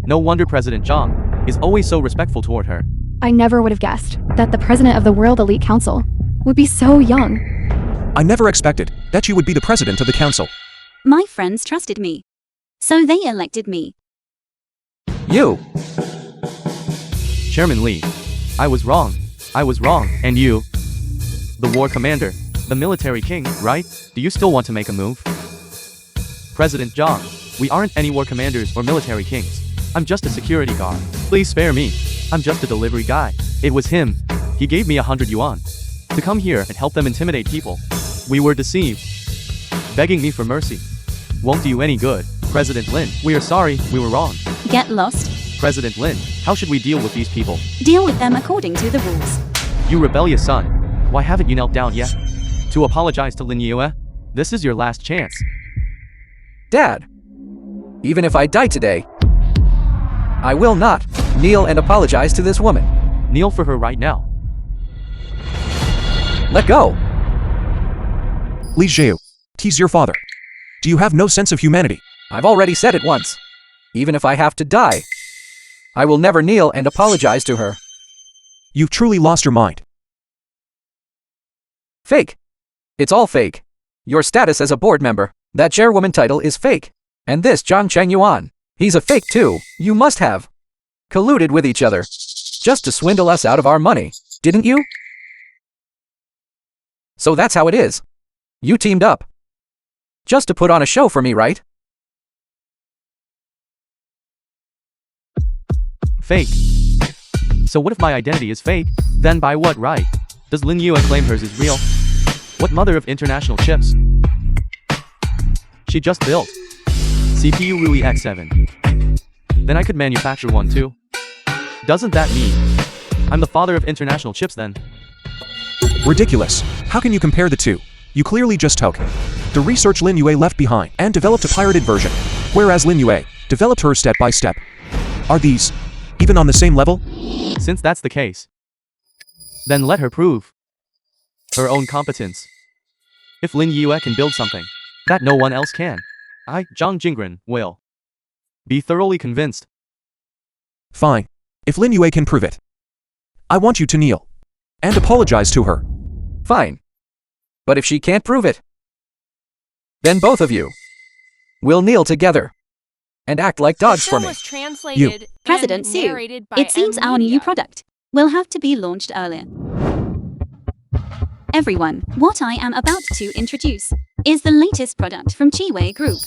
No wonder President Zhang is always so respectful toward her. I never would have guessed that the president of the World Elite Council would be so young. I never expected that you would be the president of the council. My friends trusted me. So they elected me. You. Chairman Li, I was wrong. I was wrong. And you? The war commander, the military king, right? Do you still want to make a move? President Zhang, we aren't any war commanders or military kings. I'm just a security guard. Please spare me. I'm just a delivery guy. It was him. He gave me 100 yuan to come here and help them intimidate people. We were deceived. Begging me for mercy won't do you any good. President Lin, we are sorry, we were wrong. Get lost. President Lin, how should we deal with these people? Deal with them according to the rules. You rebellious son, why haven't you knelt down yet? To apologize to Lin Yue? This is your last chance. Dad. Even if I die today, I will not kneel and apologize to this woman. Kneel for her right now. Let go. Li Zhou, tease your father. Do you have no sense of humanity? I've already said it once. Even if I have to die, I will never kneel and apologize to her. You've truly lost your mind. Fake. It's all fake. Your status as a board member, that chairwoman title is fake. And this Zhang Chengyuan, he's a fake too. You must have colluded with each other just to swindle us out of our money, didn't you? So that's how it is. You teamed up just to put on a show for me, right? Fake. So what if my identity is fake? Then by what right does Lin Yue claim hers is real? What mother of international chips? She just built CPU Rui X7. Then I could manufacture one too. Doesn't that mean I'm the father of international chips then? Ridiculous. How can you compare the two? You clearly just took the research Lin Yue left behind and developed a pirated version, whereas Lin Yue developed her step by step. Are these even on the same level? Since that's the case, then let her prove her own competence. If Lin Yue can build something that no one else can, I, Zhang Jingren, will be thoroughly convinced. Fine. If Lin Yue can prove it, I want you to kneel and apologize to her. Fine. But if she can't prove it, then both of you will kneel together and act like dogs The for film me. was translated and President Su, narrated by it seems our new Media. product will have to be launched earlier. Everyone, what I am about to introduce is the latest product from Chiwei Group,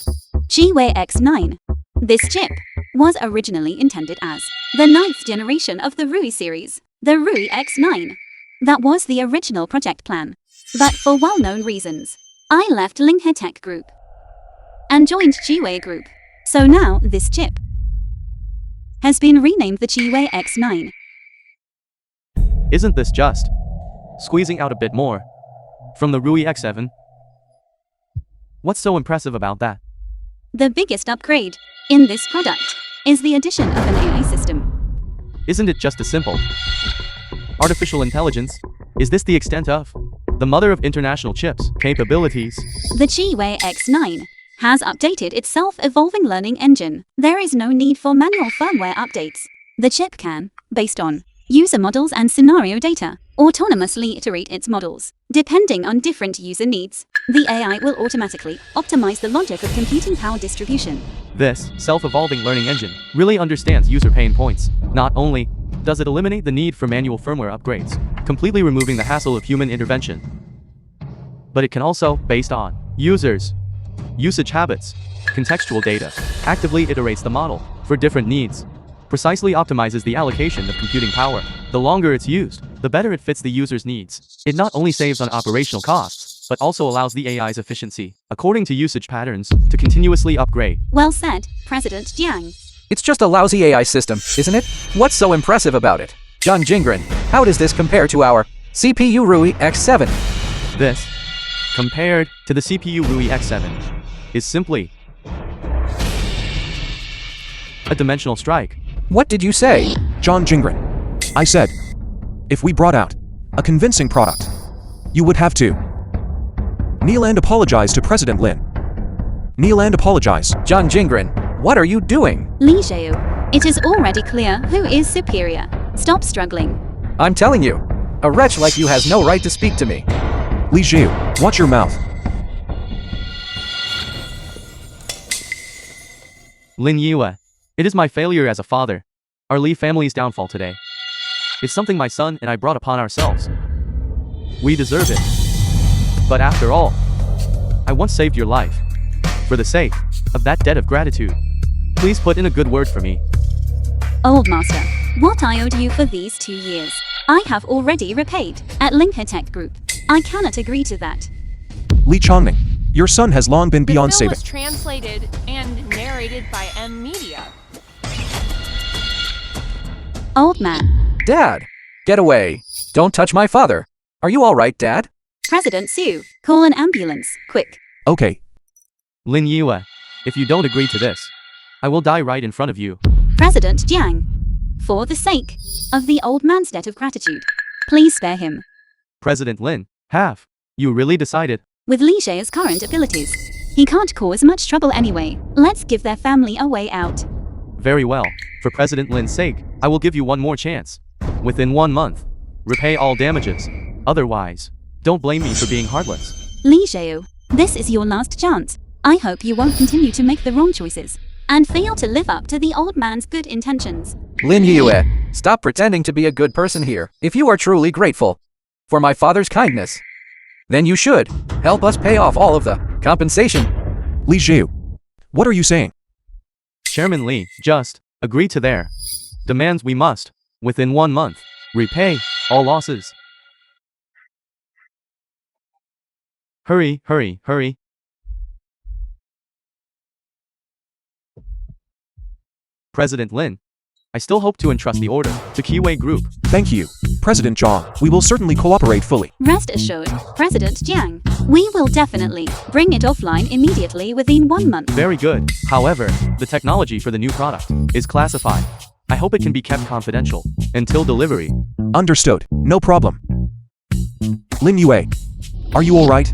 Chiwei X9. This chip was originally intended as the 9th generation of the Rui series, the Rui X9. That was the original project plan. But for well-known reasons, I left Linghe Tech Group and joined Chiwei Group. So now this chip has been renamed the Chiwei X9. Isn't this just squeezing out a bit more from the Rui X7? What's so impressive about that? The biggest upgrade in this product is the addition of an AI system. Isn't it just as simple? Artificial intelligence? Is this the extent of the mother of international chips capabilities? The Chiwei X9 has updated its self-evolving learning engine. There is no need for manual firmware updates. The chip can, based on user models and scenario data, autonomously iterate its models. Depending on different user needs, the AI will automatically optimize the logic of computing power distribution. This self-evolving learning engine really understands user pain points. Not only does it eliminate the need for manual firmware upgrades, completely removing the hassle of human intervention, but it can also, based on users' usage habits, contextual data, actively iterates the model for different needs, precisely optimizes the allocation of computing power. The longer it's used, the better it fits the user's needs. It not only saves on operational costs, but also allows the AI's efficiency, according to usage patterns, to continuously upgrade. Well said, President Jiang. It's just a lousy AI system, isn't it? What's so impressive about it? Zhang Jingren, how does this compare to our CPU Rui X7? This, compared to the CPU Rui X7, is simply a dimensional strike. What did you say? Zhang Jingren. I said, if we brought out a convincing product, you would have to Kneel and apologize to President Lin. Kneel and apologize. John Jingren, what are you doing? Li Xiao, it is already clear who is superior. Stop struggling. I'm telling you, a wretch like you has no right to speak to me. Li Xiao, watch your mouth. Lin Yue, it is my failure as a father. Our Li family's downfall today. It's something my son and I brought upon ourselves. We deserve it. But after all, I once saved your life. For the sake of that debt of gratitude, please put in a good word for me. Old master, what I owed you for these 2 years, I have already repaid at Linker Tech Group. I cannot agree to that. Li Chongming, your son has long been The beyond film saving. was translated and narrated by M Media. Old man. Dad, get away. Don't touch my father. Are you all right, Dad? President Xu, call an ambulance, quick. Okay, Lin Yue, if you don't agree to this, I will die right in front of you. President Jiang, for the sake of the old man's debt of gratitude, please spare him. President Lin, have you really decided? With Li Xiao's current abilities, he can't cause much trouble anyway. Let's give their family a way out. Very well. For President Lin's sake, I will give you one more chance. Within 1 month, repay all damages. Otherwise, don't blame me for being heartless. Li Xiao, this is your last chance. I hope you won't continue to make the wrong choices and fail to live up to the old man's good intentions. Lin Yue, stop pretending to be a good person here. If you are truly grateful for my father's kindness, then you should help us pay off all of the compensation. Li Xiao, what are you saying? Chairman Li, just agree to their demands. We must, within 1 month, repay all losses. Hurry, hurry, hurry. President Lin, I still hope to entrust the order to Kiwei Group. Thank you, President Zhang. We will certainly cooperate fully. Rest assured, President Jiang, we will definitely bring it offline immediately within 1 month. Very good. However, the technology for the new product is classified. I hope it can be kept confidential until delivery. Understood, no problem. Lin Yue, are you alright?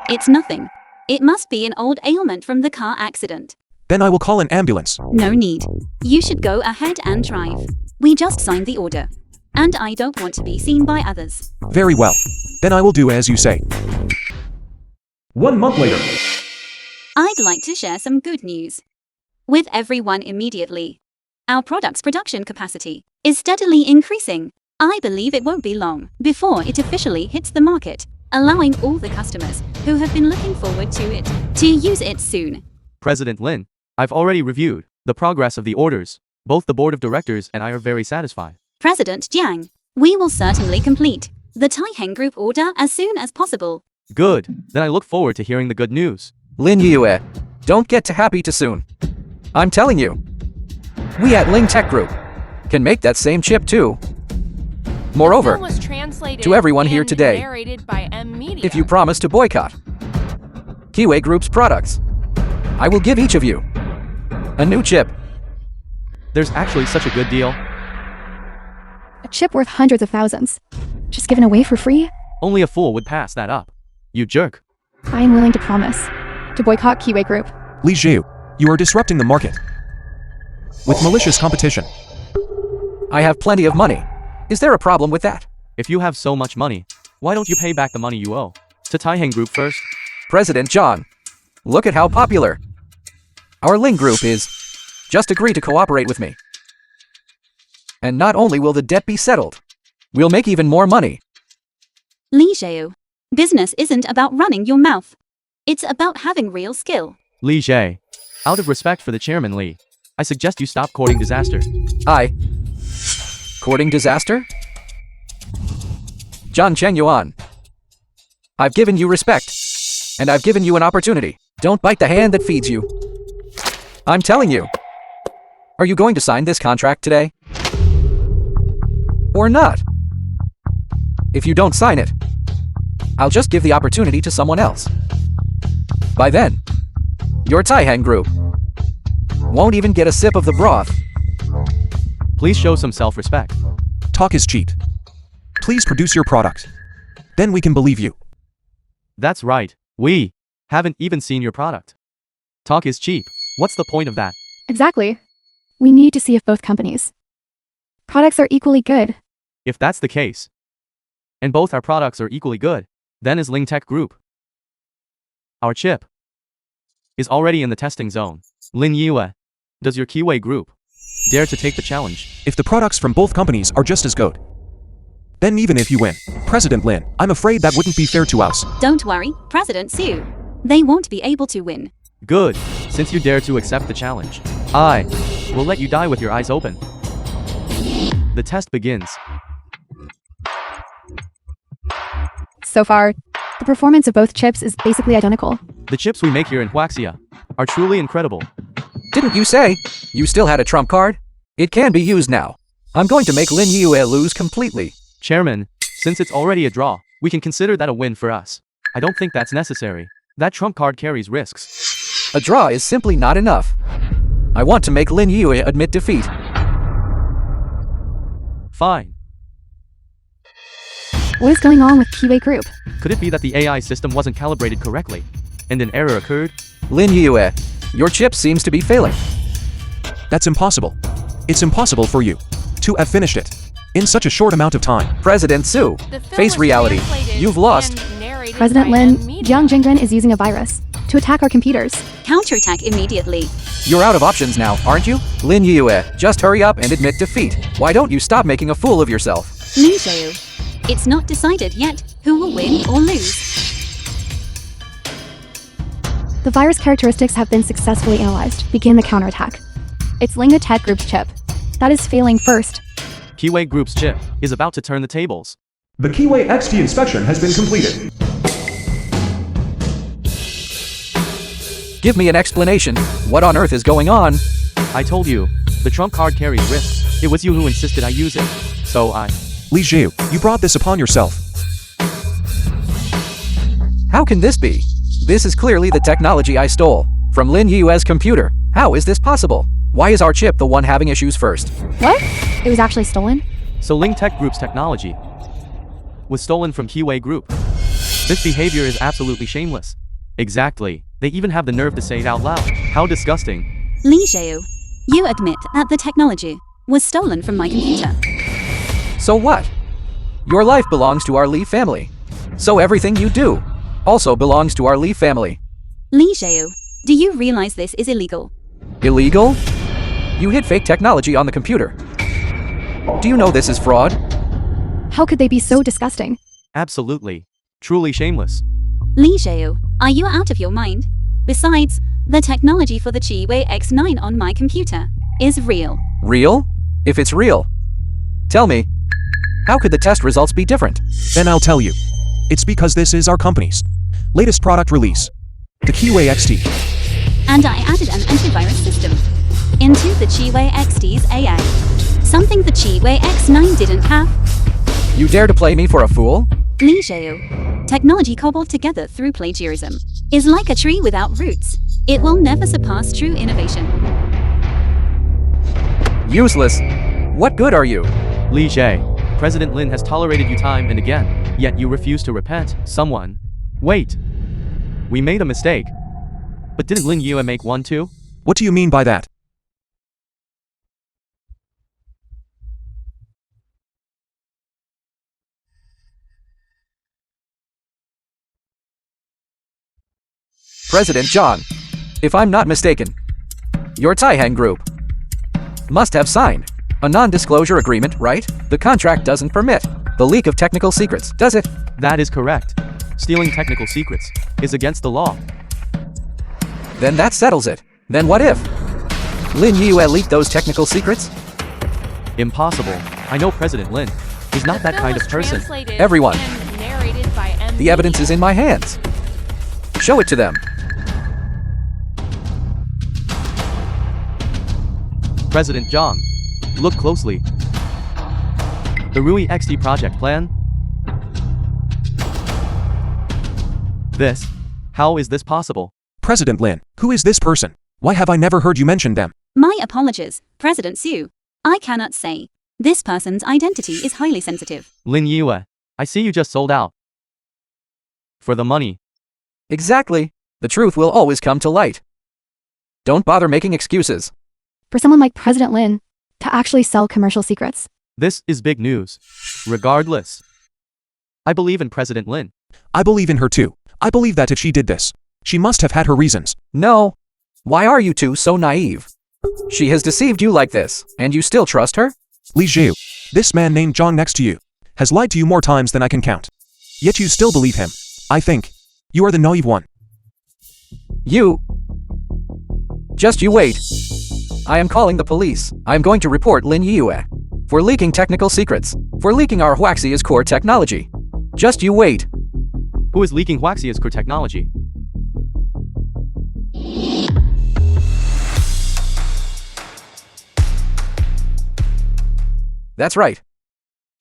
It's nothing. It must be an old ailment from the car accident. Then I will call an ambulance. No need. You should go ahead and drive. We just signed the order. And I don't want to be seen by others. Very well. Then I will do as you say. 1 month later. I'd like to share some good news with everyone immediately. Our product's production capacity is steadily increasing. I believe it won't be long before it officially hits the market, allowing all the customers who have been looking forward to it to use it soon. President Lin, I've already reviewed the progress of the orders. Both the board of directors and I are very satisfied. President Jiang, we will certainly complete the Taiheng Group order as soon as possible. Good. Then I look forward to hearing the good news. Lin Yue, don't get too happy too soon. I'm telling you, we at Ling Tech Group can make that same chip too. Moreover, Film was translated to everyone here and today, narrated by M Media. if you promise to boycott Kiwei Group's products, I will give each of you a new chip. There's actually such a good deal. A chip worth hundreds of thousands. Just given away for free? Only a fool would pass that up. You jerk. I am willing to promise to boycott Kiwei Group. Li Xiao, you are disrupting the market with malicious competition. I have plenty of money. Is there a problem with that? If you have so much money, why don't you pay back the money you owe to Taiheng Group first? President John, look at how popular our Ling Group is. Just agree to cooperate with me. And not only will the debt be settled, we'll make even more money. Li Xiao, business isn't about running your mouth. It's about having real skill. Li Jie, out of respect for the chairman Li, I suggest you stop courting disaster. Courting disaster? John Cheng Yuan, I've given you respect, and I've given you an opportunity. Don't bite the hand that feeds you. I'm telling you. Are you going to sign this contract today? Or not? If you don't sign it, I'll just give the opportunity to someone else. By then, your Taiheng Group won't even get a sip of the broth. Please show some self-respect. Talk is cheap. Please produce your product. Then we can believe you. That's right. We haven't even seen your product. Talk is cheap. What's the point of that? Exactly. We need to see if both companies' products are equally good. If that's the case, and both our products are equally good, then is Ling Tech Group. Our chip is already in the testing zone. Lin Yue, does your Keyway Group dare to take the challenge? If the products from both companies are just as good, then even if you win, President Lin, I'm afraid that wouldn't be fair to us. Don't worry, President Sue. They won't be able to win. Good, since you dare to accept the challenge. I will let you die with your eyes open. The test begins. So far, the performance of both chips is basically identical. The chips we make here in Huaxia are truly incredible. Didn't you say you still had a trump card? It can be used now. I'm going to make Lin Yue lose completely. Chairman, since it's already a draw, we can consider that a win for us. I don't think that's necessary. That trump card carries risks. A draw is simply not enough. I want to make Lin Yue admit defeat. Fine. What is going on with Keyway Group? Could it be that the AI system wasn't calibrated correctly, and an error occurred? Lin Yue, your chip seems to be failing. That's impossible. It's impossible for you to have finished it in such a short amount of time. President Su, The film face was reality. translated You've lost. and narrated President by Lin, Media. Jiang Jingren is using a virus to attack our computers. Counterattack immediately. You're out of options now, aren't you? Lin Yue, just hurry up and admit defeat. Why don't you stop making a fool of yourself? Li Xiu. It's not decided yet who will win or lose. The virus characteristics have been successfully analyzed. Begin the counterattack. It's Ling Tech Group's chip that is failing first. Keyway Group's chip is about to turn the tables. The Keyway XT inspection has been completed. Give me an explanation. What on earth is going on? I told you, the trump card carries risks. It was you who insisted I use it. So I... Li Zhu, you brought this upon yourself. How can this be? This is clearly the technology I stole from Lin Yue's computer. How is this possible? Why is our chip the one having issues first? What? It was actually stolen? So Ling Tech Group's technology was stolen from Keyway Group. This behavior is absolutely shameless. Exactly. They even have the nerve to say it out loud. How disgusting. Li Xiu. You admit that the technology was stolen from my computer. So what? Your life belongs to our Li family. So everything you do also belongs to our Li family. Li Xiu. Do you realize this is illegal? Illegal? You hid fake technology on the computer. Do you know this is fraud? How could they be so disgusting? Absolutely. Truly shameless. Li Xiu, are you out of your mind? Besides, the technology for the Keyway X9 on my computer is real. Real? If it's real, tell me, how could the test results be different? Then I'll tell you. It's because this is our company's latest product release, the Keyway XT. And I added an antivirus system into the Keyway XT's AI. Something the Keyway X9 didn't have. You dare to play me for a fool? Li Xiu. Technology cobbled together through plagiarism is like a tree without roots. It will never surpass true innovation. Useless. What good are you? Li Jie, President Lin has tolerated you time and again, yet you refuse to repent. Someone. Wait. We made a mistake. But didn't Lin Yue make one too? What do you mean by that? President John, if I'm not mistaken, your Taiheng Group must have signed a non-disclosure agreement, right? The contract doesn't permit the leak of technical secrets, does it? That is correct. Stealing technical secrets is against the law. Then that settles it. Then what if Lin Yue leaked those technical secrets? Impossible. I know President Lin is not that kind of person. Everyone. And narrated by The evidence is in my hands. Show it to them. President Zhang, look closely. The Rui XD project plan? This? How is this possible? President Lin, who is this person? Why have I never heard you mention them? My apologies, President Sue. I cannot say. This person's identity is highly sensitive. Lin Yue, I see you just sold out. For the money. Exactly. The truth will always come to light. Don't bother making excuses. For someone like President Lin to actually sell commercial secrets. This is big news. Regardless, I believe in President Lin. I believe in her too. I believe that if she did this, she must have had her reasons. No. Why are you two so naive? She has deceived you like this, and you still trust her? Li Zhu, this man named Zhang next to you, has lied to you more times than I can count. Yet you still believe him. I think you are the naive one. Just you wait. I am calling the police. I am going to report Lin Yue for leaking technical secrets, for leaking our Huaxia's core technology. Just you wait. Who is leaking Huaxia's core technology? That's right.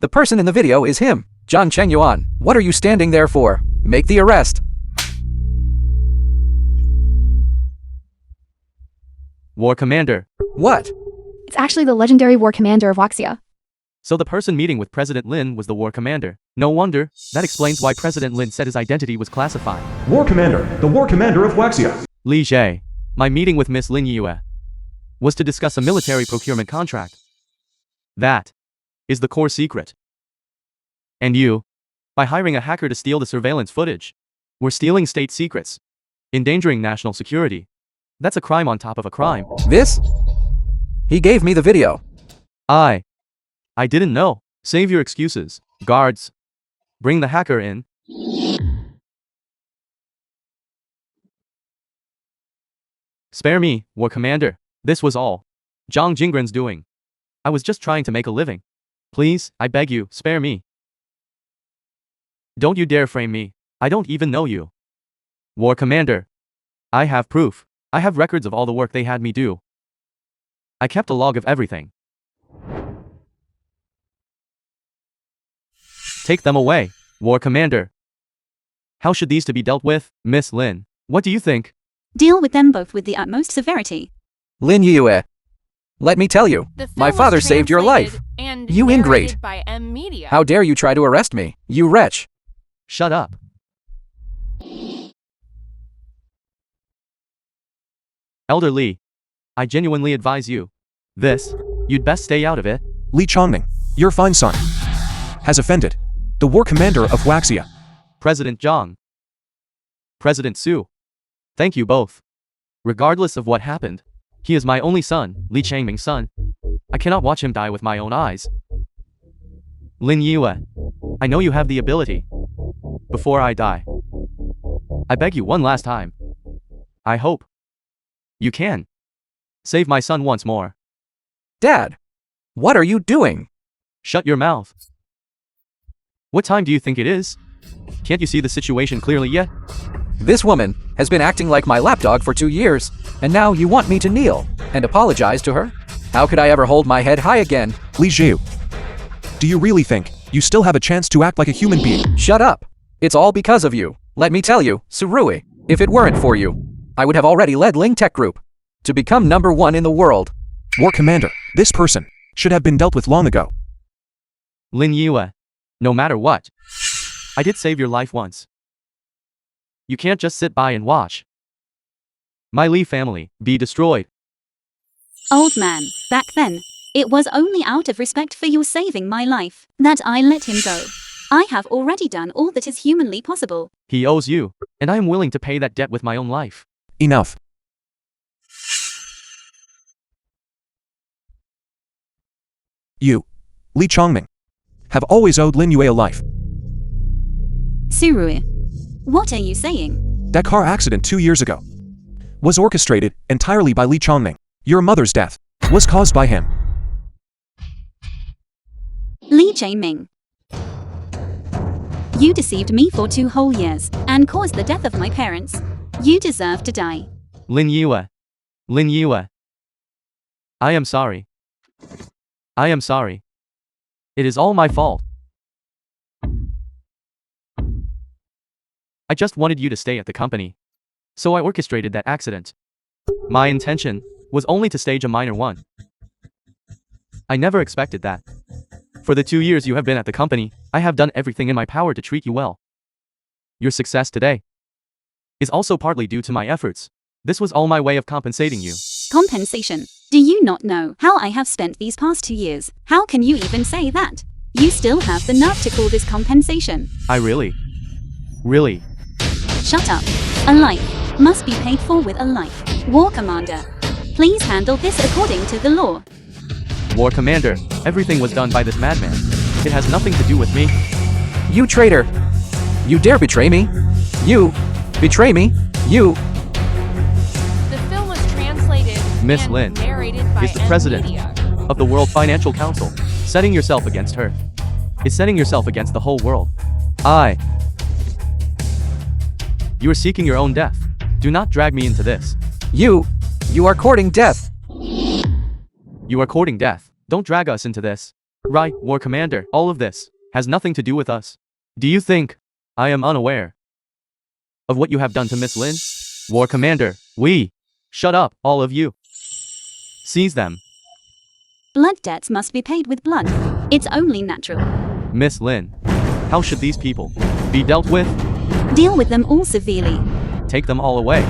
The person in the video is him, Zhang Chengyuan. What are you standing there for? Make the arrest. War Commander. What? It's actually the legendary war commander of Huaxia. So the person meeting with President Lin was the War Commander. No wonder. That explains why President Lin said his identity was classified. War Commander, the War Commander of Huaxia. Li Zhe. My meeting with Miss Lin Yue was to discuss a military procurement contract. That is the core secret. And you, by hiring a hacker to steal the surveillance footage, were stealing state secrets, endangering national security. That's a crime on top of a crime. This? He gave me the video. I didn't know. Save your excuses. Guards, bring the hacker in. Spare me, War Commander. This was all Zhang Jingren's doing. I was just trying to make a living. Please, I beg you, spare me. Don't you dare frame me. I don't even know you. War Commander. I have proof. I have records of all the work they had me do. I kept a log of everything. Take them away, War Commander. How should these to be dealt with, Miss Lin? What do you think? Deal with them both with the utmost severity. Lin Yue. Let me tell you, The film my was father saved your life. translated and You ingrate. narrated by M Media. How dare you try to arrest me, you wretch. Shut up. Elder Li, I genuinely advise you. You'd best stay out of it. Li Chongming, your fine son, has offended the War Commander of Huaxia. President Zhang. President Su. Thank you both. Regardless of what happened, he is my only son, Li Changming's son. I cannot watch him die with my own eyes. Lin Yue, I know you have the ability. Before I die, I beg you one last time. I hope you can save my son once more. Dad, what are you doing? Shut your mouth. What time do you think it is? Can't you see the situation clearly yet? This woman has been acting like my lapdog for 2 years, and now you want me to kneel and apologize to her? How could I ever hold my head high again? Li Zhu, do you really think you still have a chance to act like a human being? Shut up. It's all because of you. Let me tell you, Surui, if it weren't for you, I would have already led Ling Tech Group to become #1 in the world. War Commander, this person should have been dealt with long ago. Lin Yue, no matter what, I did save your life once. You can't just sit by and watch my Li family be destroyed. Old man, back then, it was only out of respect for your saving my life that I let him go. I have already done all that is humanly possible. He owes you, and I am willing to pay that debt with my own life. Enough. You, Li Chongming, have always owed Lin Yue a life. Surui, what are you saying? That car accident 2 years ago was orchestrated entirely by Li Chongming. Your mother's death was caused by him. Li Changming. You deceived me for 2 whole years and caused the death of my parents. You deserve to die. Lin Yue. Lin Yue. I am sorry. I am sorry. It is all my fault. I just wanted you to stay at the company. So I orchestrated that accident. My intention was only to stage a minor one. I never expected that. For the 2 years you have been at the company, I have done everything in my power to treat you well. Your success today is also partly due to my efforts. This was all my way of compensating you. Compensation. Do you not know how I have spent these past 2 years? How can you even say that? You still have the nerve to call this compensation. I really? Shut up. A life must be paid for with a life. War Commander, please handle this according to the law. War Commander, everything was done by this madman. It has nothing to do with me. You traitor! You dare betray me? You betray me? You. The film was translated Miss and Lin narrated by is the president Media. of the World Financial Council. Setting yourself against her is setting yourself against the whole world. You are seeking your own death. Do not drag me into this. You are courting death. You are courting death. Don't drag us into this. Right, War Commander, all of this has nothing to do with us. Do you think I am unaware of what you have done to Miss Lin? War Commander, shut up, all of you. Seize them. Blood debts must be paid with blood. It's only natural. Miss Lin, how should these people be dealt with? Deal with them all severely. Take them all away.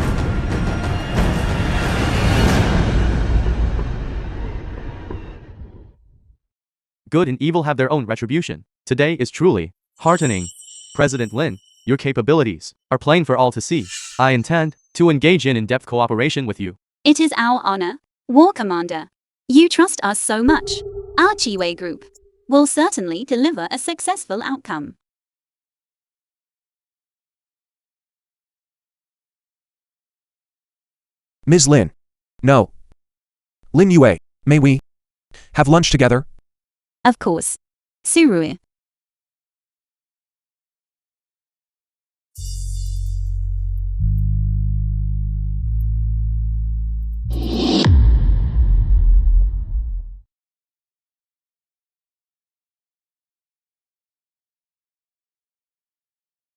Good and evil have their own retribution. Today is truly heartening. President Lin, your capabilities are plain for all to see. I intend to engage in in-depth cooperation with you. It is our honor, War Commander. You trust us so much. Our Chiwei group will certainly deliver a successful outcome. Ms. Lin. No. Lin Yue, may we have lunch together? Of course. Surui.